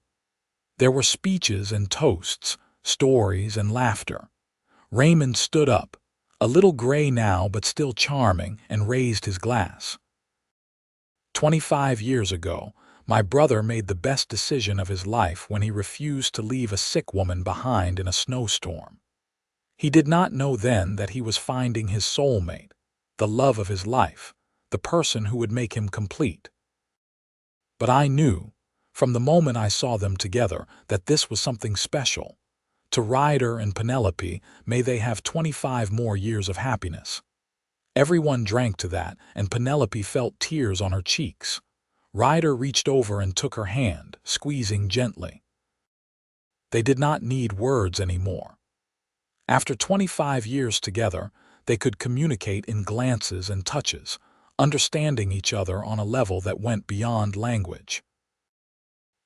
There were speeches and toasts, stories and laughter. Raymond stood up, a little gray now but still charming, and raised his glass. 25 years ago, my brother made the best decision of his life when he refused to leave a sick woman behind in a snowstorm. He did not know then that he was finding his soulmate, the love of his life, the person who would make him complete. But I knew, from the moment I saw them together, that this was something special. To Ryder and Penelope, may they have 25 more years of happiness. Everyone drank to that, and Penelope felt tears on her cheeks. Ryder reached over and took her hand, squeezing gently. They did not need words anymore. After 25 years together, they could communicate in glances and touches, understanding each other on a level that went beyond language.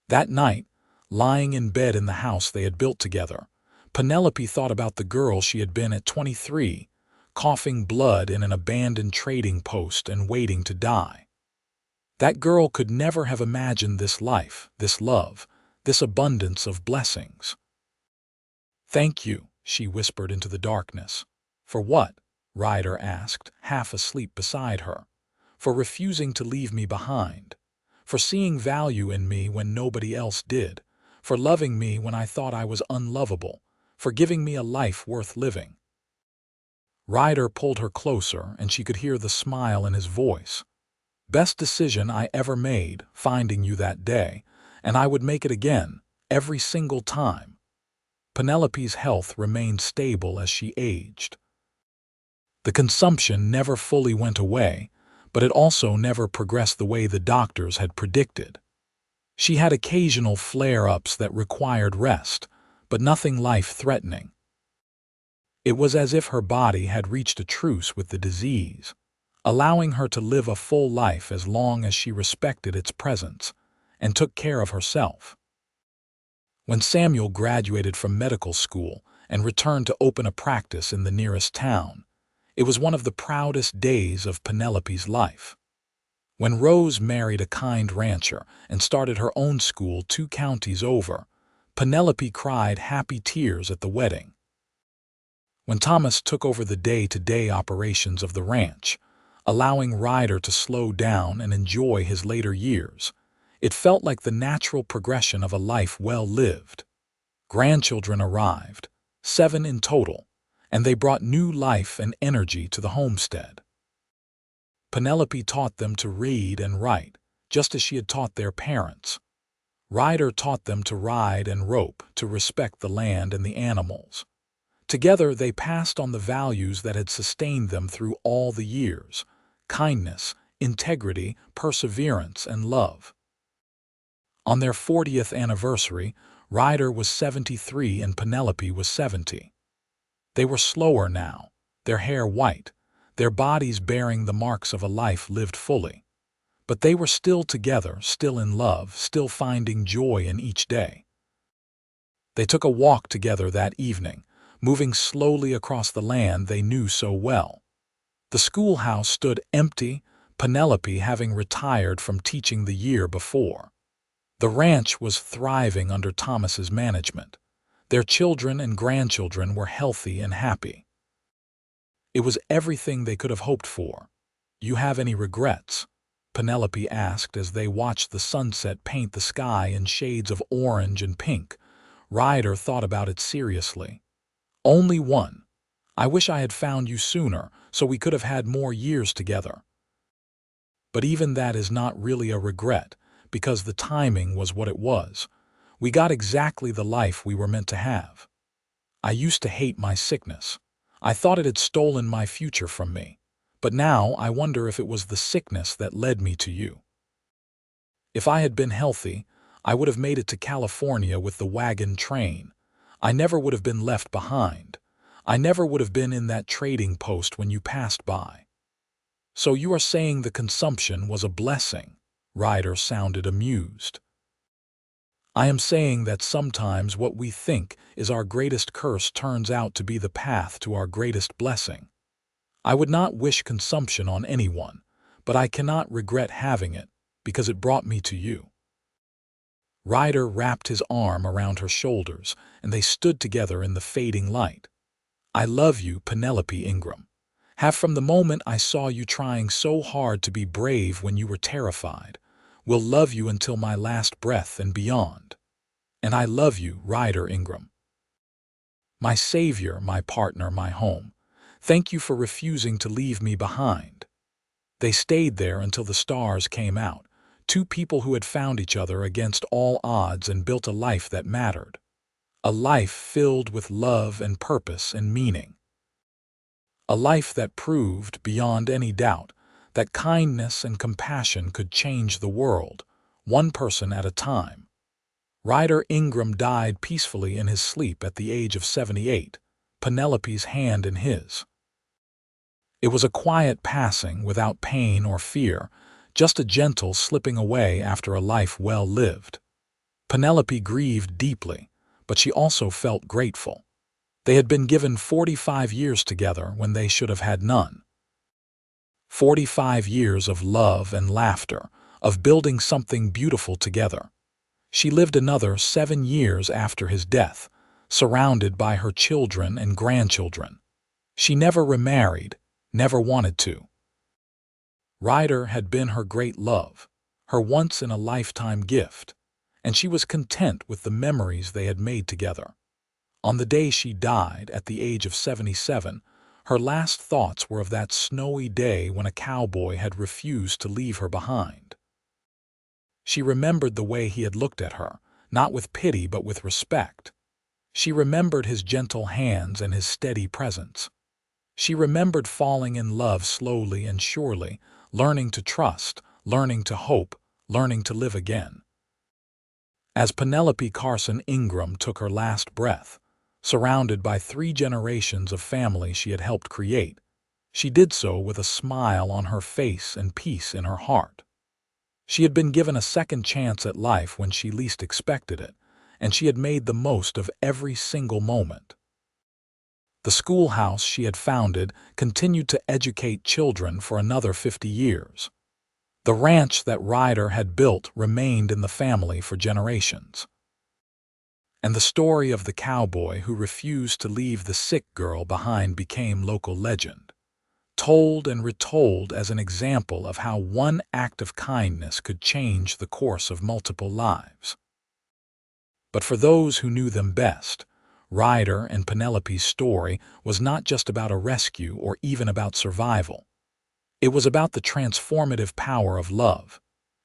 That night, lying in bed in the house they had built together, Penelope thought about the girl she had been at 23, coughing blood in an abandoned trading post and waiting to die. That girl could never have imagined this life, this love, this abundance of blessings. "Thank you," she whispered into the darkness. "For what?" Ryder asked, half asleep beside her. "For refusing to leave me behind. For seeing value in me when nobody else did. For loving me when I thought I was unlovable. For giving me a life worth living." Ryder pulled her closer, and she could hear the smile in his voice. "Best decision I ever made, finding you that day, and I would make it again, every single time." Penelope's health remained stable as she aged. The consumption never fully went away, but it also never progressed the way the doctors had predicted. She had occasional flare-ups that required rest, but nothing life-threatening. It was as if her body had reached a truce with the disease, allowing her to live a full life as long as she respected its presence and took care of herself. When Samuel graduated from medical school and returned to open a practice in the nearest town, it was one of the proudest days of Penelope's life. When Rose married a kind rancher and started her own school 2 counties over, Penelope cried happy tears at the wedding. When Thomas took over the day-to-day operations of the ranch, allowing Ryder to slow down and enjoy his later years, it felt like the natural progression of a life well lived. Grandchildren arrived, 7 in total, and they brought new life and energy to the homestead. Penelope taught them to read and write, just as she had taught their parents. Ryder taught them to ride and rope, to respect the land and the animals. Together they passed on the values that had sustained them through all the years: kindness, integrity, perseverance, and love. On their 40th anniversary, Ryder was 73 and Penelope was 70. They were slower now, their hair white, their bodies bearing the marks of a life lived fully. But they were still together, still in love, still finding joy in each day. They took a walk together that evening, moving slowly across the land they knew so well. The schoolhouse stood empty, Penelope having retired from teaching the year before. The ranch was thriving under Thomas's management. Their children and grandchildren were healthy and happy. It was everything they could have hoped for. "You have any regrets?" Penelope asked as they watched the sunset paint the sky in shades of orange and pink. Ryder thought about it seriously. "Only one. I wish I had found you sooner, so we could have had more years together." But even that is not really a regret, because the timing was what it was. We got exactly the life we were meant to have. I used to hate my sickness. I thought it had stolen my future from me. But now I wonder if it was the sickness that led me to you. If I had been healthy, I would have made it to California with the wagon train. I never would have been left behind. I never would have been in that trading post when you passed by. "So you are saying the consumption was a blessing?" Ryder sounded amused. "I am saying that sometimes what we think is our greatest curse turns out to be the path to our greatest blessing. I would not wish consumption on anyone, but I cannot regret having it because it brought me to you." Ryder wrapped his arm around her shoulders, and they stood together in the fading light. "I love you, Penelope Ingram. Have from the moment I saw you trying so hard to be brave when you were terrified. Will love you until my last breath and beyond. And I love you, Ryder Ingram. My savior, my partner, my home. Thank you for refusing to leave me behind." They stayed there until the stars came out, two people who had found each other against all odds and built a life that mattered. A life filled with love and purpose and meaning. A life that proved, beyond any doubt, that kindness and compassion could change the world, one person at a time. Ryder Ingram died peacefully in his sleep at the age of 78, Penelope's hand in his. It was a quiet passing without pain or fear, just a gentle slipping away after a life well lived. Penelope grieved deeply, but she also felt grateful. They had been given 45 years together when they should have had none. 45 years of love and laughter, of building something beautiful together. She lived another 7 years after his death, surrounded by her children and grandchildren. She never remarried, never wanted to. Ryder had been her great love, her once-in-a-lifetime gift, and she was content with the memories they had made together. On the day she died, at the age of 77, her last thoughts were of that snowy day when a cowboy had refused to leave her behind. She remembered the way he had looked at her, not with pity but with respect. She remembered his gentle hands and his steady presence. She remembered falling in love slowly and surely, learning to trust, learning to hope, learning to live again. As Penelope Carson Ingram took her last breath, surrounded by 3 generations of family she had helped create, she did so with a smile on her face and peace in her heart. She had been given a second chance at life when she least expected it, and she had made the most of every single moment. The schoolhouse she had founded continued to educate children for another 50 years. The ranch that Ryder had built remained in the family for generations. And the story of the cowboy who refused to leave the sick girl behind became local legend, told and retold as an example of how one act of kindness could change the course of multiple lives. But for those who knew them best, Ryder and Penelope's story was not just about a rescue or even about survival. It was about the transformative power of love.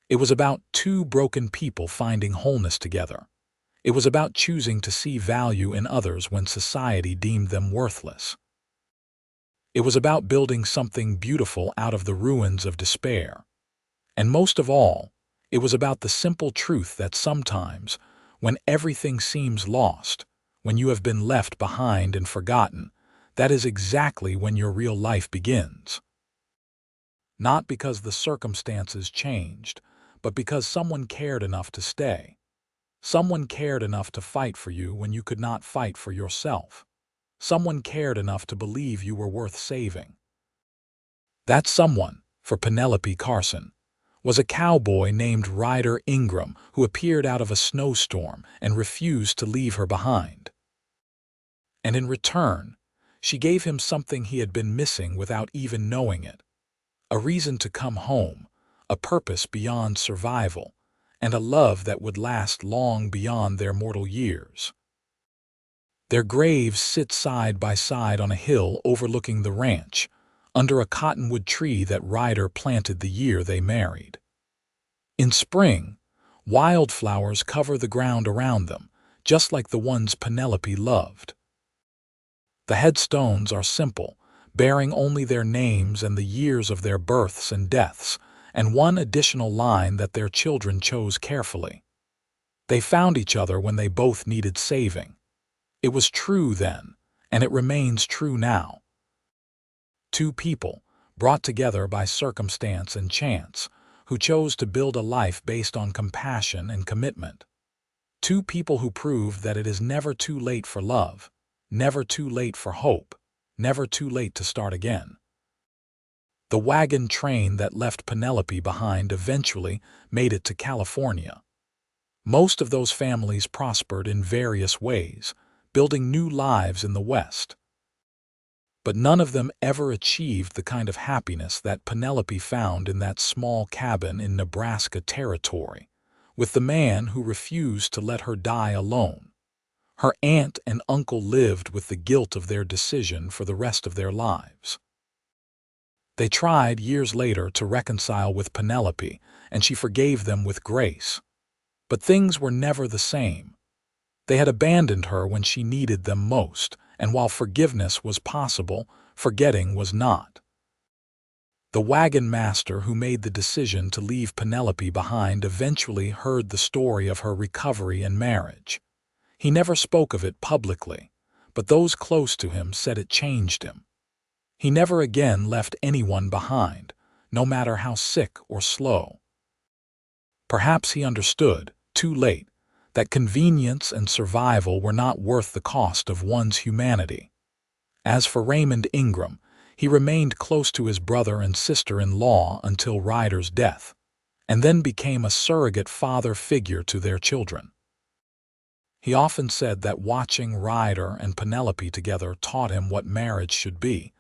It was about 2 broken people finding wholeness together. It was about choosing to see value in others when society deemed them worthless. It was about building something beautiful out of the ruins of despair. And most of all, it was about the simple truth that sometimes, when everything seems lost, when you have been left behind and forgotten, that is exactly when your real life begins. Not because the circumstances changed, but because someone cared enough to stay. Someone cared enough to fight for you when you could not fight for yourself. Someone cared enough to believe you were worth saving. That someone, for Penelope Carson, was a cowboy named Ryder Ingram who appeared out of a snowstorm and refused to leave her behind. And in return, she gave him something he had been missing without even knowing it. A reason to come home, a purpose beyond survival, and a love that would last long beyond their mortal years. Their graves sit side by side on a hill overlooking the ranch, under a cottonwood tree that Ryder planted the year they married. In spring, wildflowers cover the ground around them, just like the ones Penelope loved. The headstones are simple, bearing only their names and the years of their births and deaths, and one additional line that their children chose carefully. They found each other when they both needed saving. It was true then, and it remains true now. 2 people, brought together by circumstance and chance, who chose to build a life based on compassion and commitment. 2 people who proved that it is never too late for love, never too late for hope, never too late to start again. The wagon train that left Penelope behind eventually made it to California. Most of those families prospered in various ways, building new lives in the West. But none of them ever achieved the kind of happiness that Penelope found in that small cabin in Nebraska Territory, with the man who refused to let her die alone. Her aunt and uncle lived with the guilt of their decision for the rest of their lives. They tried years later to reconcile with Penelope, and she forgave them with grace. But things were never the same. They had abandoned her when she needed them most, and while forgiveness was possible, forgetting was not. The wagon master who made the decision to leave Penelope behind eventually heard the story of her recovery and marriage. He never spoke of it publicly, but those close to him said it changed him. He never again left anyone behind, no matter how sick or slow. Perhaps he understood, too late, that convenience and survival were not worth the cost of one's humanity. As for Raymond Ingram, he remained close to his brother and sister-in-law until Ryder's death, and then became a surrogate father figure to their children. He often said that watching Ryder and Penelope together taught him what marriage should be,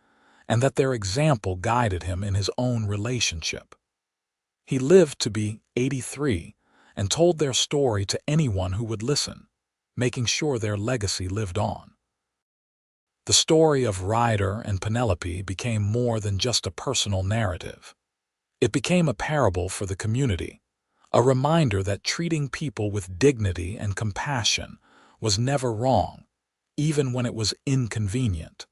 and that their example guided him in his own relationship. He lived to be 83 and told their story to anyone who would listen, making sure their legacy lived on. The story of Ryder and Penelope became more than just a personal narrative. It became a parable for the community, a reminder that treating people with dignity and compassion was never wrong, even when it was inconvenient.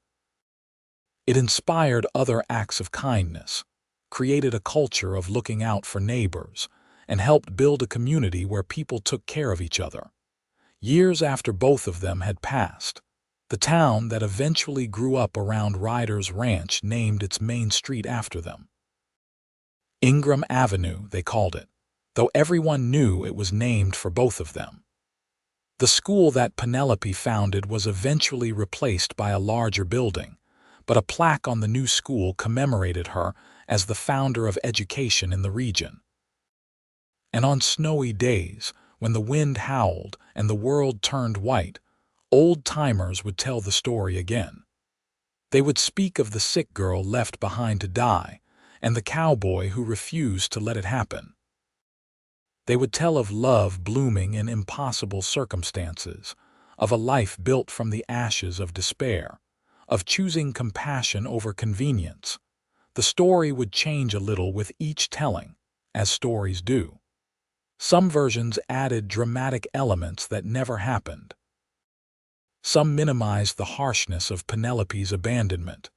It inspired other acts of kindness, created a culture of looking out for neighbors, and helped build a community where people took care of each other. Years after both of them had passed, the town that eventually grew up around Ryder's ranch named its main street after them. Ingram Avenue, they called it, though everyone knew it was named for both of them. The school that Penelope founded was eventually replaced by a larger building, but a plaque on the new school commemorated her as the founder of education in the region. And on snowy days, when the wind howled and the world turned white, old-timers would tell the story again. They would speak of the sick girl left behind to die and the cowboy who refused to let it happen. They would tell of love blooming in impossible circumstances, of a life built from the ashes of despair, of choosing compassion over convenience. The story would change a little with each telling, as stories do. Some versions added dramatic elements that never happened. Some minimized the harshness of Penelope's abandonment,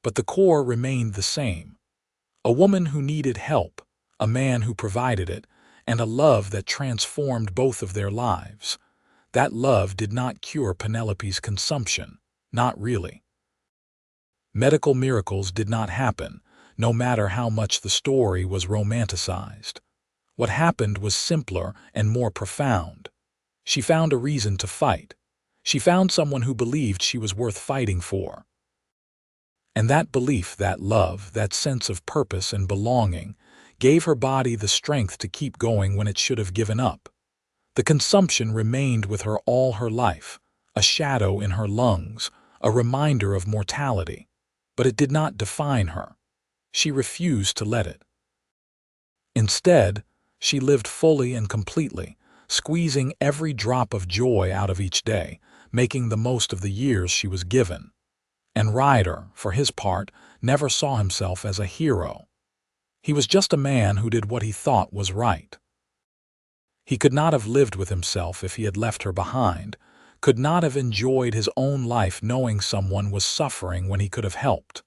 but the core remained the same. A woman who needed help, a man who provided it, and a love that transformed both of their lives. That love did not cure Penelope's consumption, not really. Medical miracles did not happen, no matter how much the story was romanticized. What happened was simpler and more profound. She found a reason to fight. She found someone who believed she was worth fighting for. And that belief, that love, that sense of purpose and belonging, gave her body the strength to keep going when it should have given up. The consumption remained with her all her life, a shadow in her lungs, a reminder of mortality. But it did not define her. She refused to let it. Instead, she lived fully and completely, squeezing every drop of joy out of each day, making the most of the years she was given. And Ryder, for his part, never saw himself as a hero. He was just a man who did what he thought was right. He could not have lived with himself if he had left her behind, could not have enjoyed his own life knowing someone was suffering when he could have helped.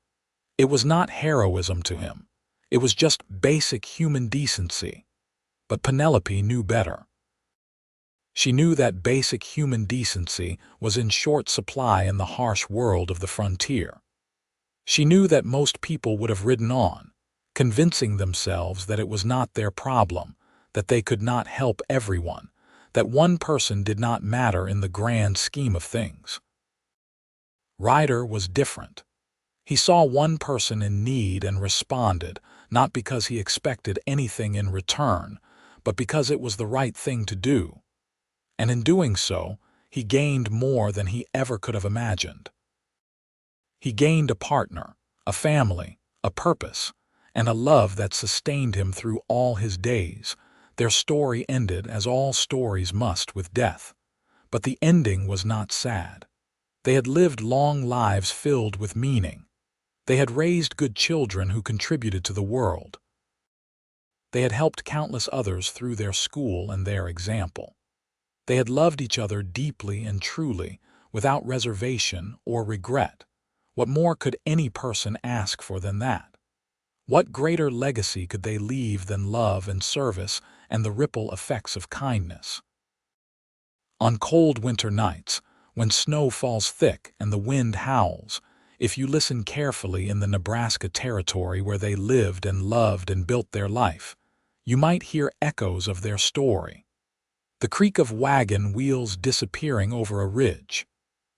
It was not heroism to him. It was just basic human decency. But Penelope knew better. She knew that basic human decency was in short supply in the harsh world of the frontier. She knew that most people would have ridden on, convincing themselves that it was not their problem, that they could not help everyone, that one person did not matter in the grand scheme of things. Ryder was different. He saw one person in need and responded, not because he expected anything in return, but because it was the right thing to do. And in doing so, he gained more than he ever could have imagined. He gained a partner, a family, a purpose, and a love that sustained him through all his days. Their story ended as all stories must, with death. But the ending was not sad. They had lived long lives filled with meaning. They had raised good children who contributed to the world. They had helped countless others through their school and their example. They had loved each other deeply and truly, without reservation or regret. What more could any person ask for than that? What greater legacy could they leave than love and service and the ripple effects of kindness? On cold winter nights, when snow falls thick and the wind howls, if you listen carefully in the Nebraska Territory where they lived and loved and built their life, you might hear echoes of their story. The creak of wagon wheels disappearing over a ridge,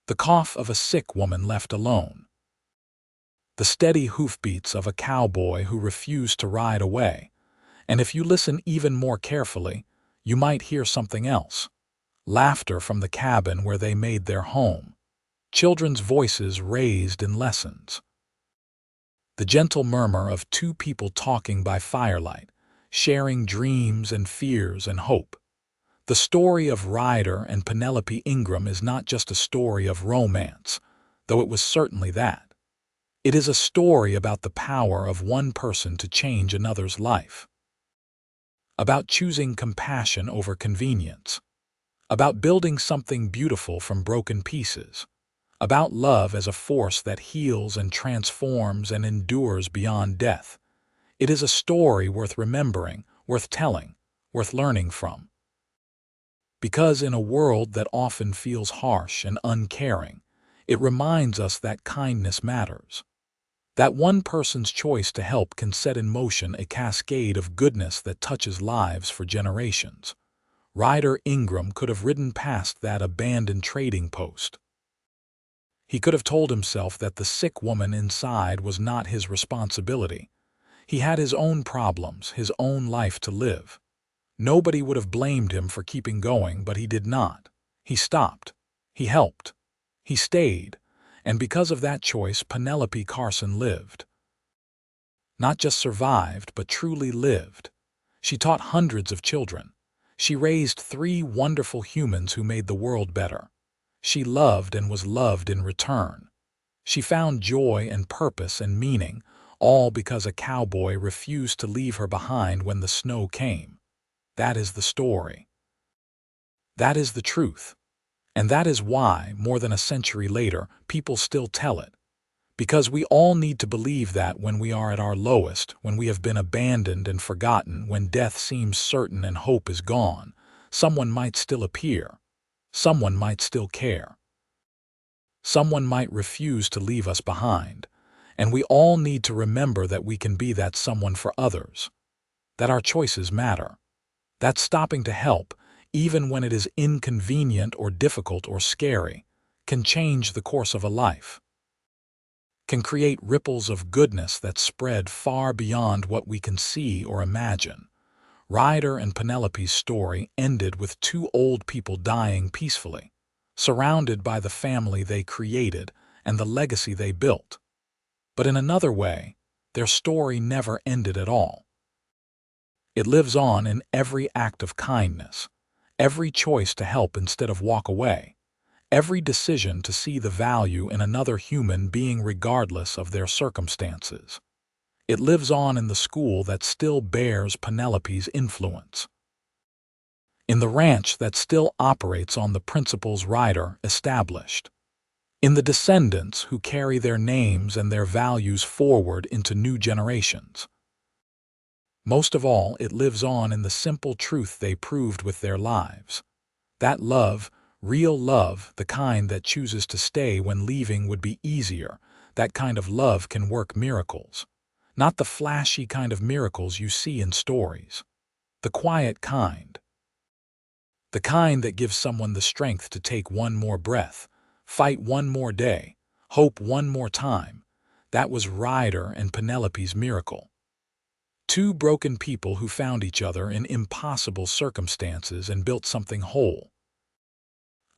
the cough of a sick woman left alone, the steady hoofbeats of a cowboy who refused to ride away, and if you listen even more carefully, you might hear something else. Laughter from the cabin where they made their home, children's voices raised in lessons, the gentle murmur of two people talking by firelight, sharing dreams and fears and hope. The story of Ryder and Penelope Ingram is not just a story of romance, though it was certainly that. It is a story about the power of one person to change another's life, about choosing compassion over convenience, about building something beautiful from broken pieces, about love as a force that heals and transforms and endures beyond death. It is a story worth remembering, worth telling, worth learning from. Because in a world that often feels harsh and uncaring, it reminds us that kindness matters. That one person's choice to help can set in motion a cascade of goodness that touches lives for generations. Ryder Ingram could have ridden past that abandoned trading post. He could have told himself that the sick woman inside was not his responsibility. He had his own problems, his own life to live. Nobody would have blamed him for keeping going, but he did not. He stopped. He helped. He stayed. And because of that choice, Penelope Carson lived. Not just survived, but truly lived. She taught hundreds of children. She raised 3 wonderful humans who made the world better. She loved and was loved in return. She found joy and purpose and meaning, all because a cowboy refused to leave her behind when the snow came. That is the story. That is the truth. And that is why, more than a century later, people still tell it. Because we all need to believe that when we are at our lowest, when we have been abandoned and forgotten, when death seems certain and hope is gone, someone might still appear. Someone might still care. Someone might refuse to leave us behind. And we all need to remember that we can be that someone for others. That our choices matter. That stopping to help, even when it is inconvenient or difficult or scary, can change the course of a life. Can create ripples of goodness that spread far beyond what we can see or imagine. Ryder and Penelope's story ended with 2 old people dying peacefully, surrounded by the family they created and the legacy they built. But in another way, their story never ended at all. It lives on in every act of kindness, every choice to help instead of walk away, every decision to see the value in another human being regardless of their circumstances. It lives on in the school that still bears Penelope's influence, in the ranch that still operates on the principles Ryder established, in the descendants who carry their names and their values forward into new generations. Most of all, it lives on in the simple truth they proved with their lives. That love, real love, the kind that chooses to stay when leaving would be easier, that kind of love can work miracles. Not the flashy kind of miracles you see in stories. The quiet kind. The kind that gives someone the strength to take one more breath, fight one more day, hope one more time. That was Ryder and Penelope's miracle. Two broken people who found each other in impossible circumstances and built something whole.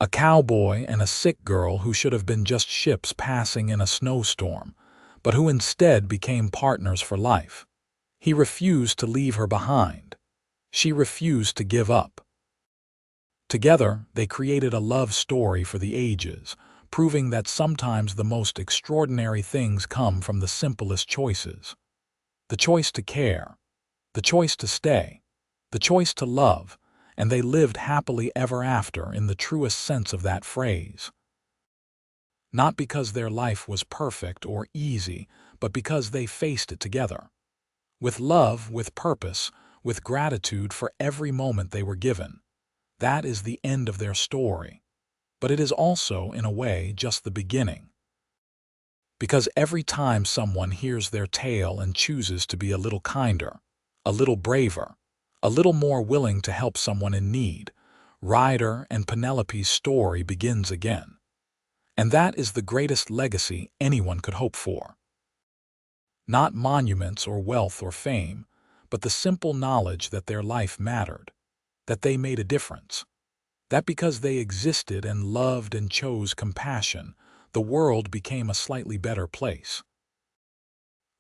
A cowboy and a sick girl who should have been just ships passing in a snowstorm, but who instead became partners for life. He refused to leave her behind. She refused to give up. Together, they created a love story for the ages, proving that sometimes the most extraordinary things come from the simplest choices. The choice to care, the choice to stay, the choice to love, and they lived happily ever after in the truest sense of that phrase. Not because their life was perfect or easy, but because they faced it together. With love, with purpose, with gratitude for every moment they were given. That is the end of their story. But it is also, in a way, just the beginning. Because every time someone hears their tale and chooses to be a little kinder, a little braver, a little more willing to help someone in need, Ryder and Penelope's story begins again. And that is the greatest legacy anyone could hope for. Not monuments or wealth or fame, but the simple knowledge that their life mattered, that they made a difference, that because they existed and loved and chose compassion, the world became a slightly better place.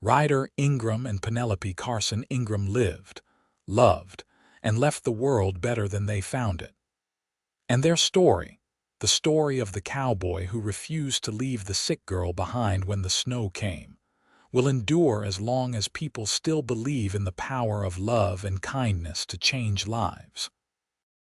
Ryder Ingram and Penelope Carson Ingram lived, loved, and left the world better than they found it. And their story, the story of the cowboy who refused to leave the sick girl behind when the snow came, will endure as long as people still believe in the power of love and kindness to change lives.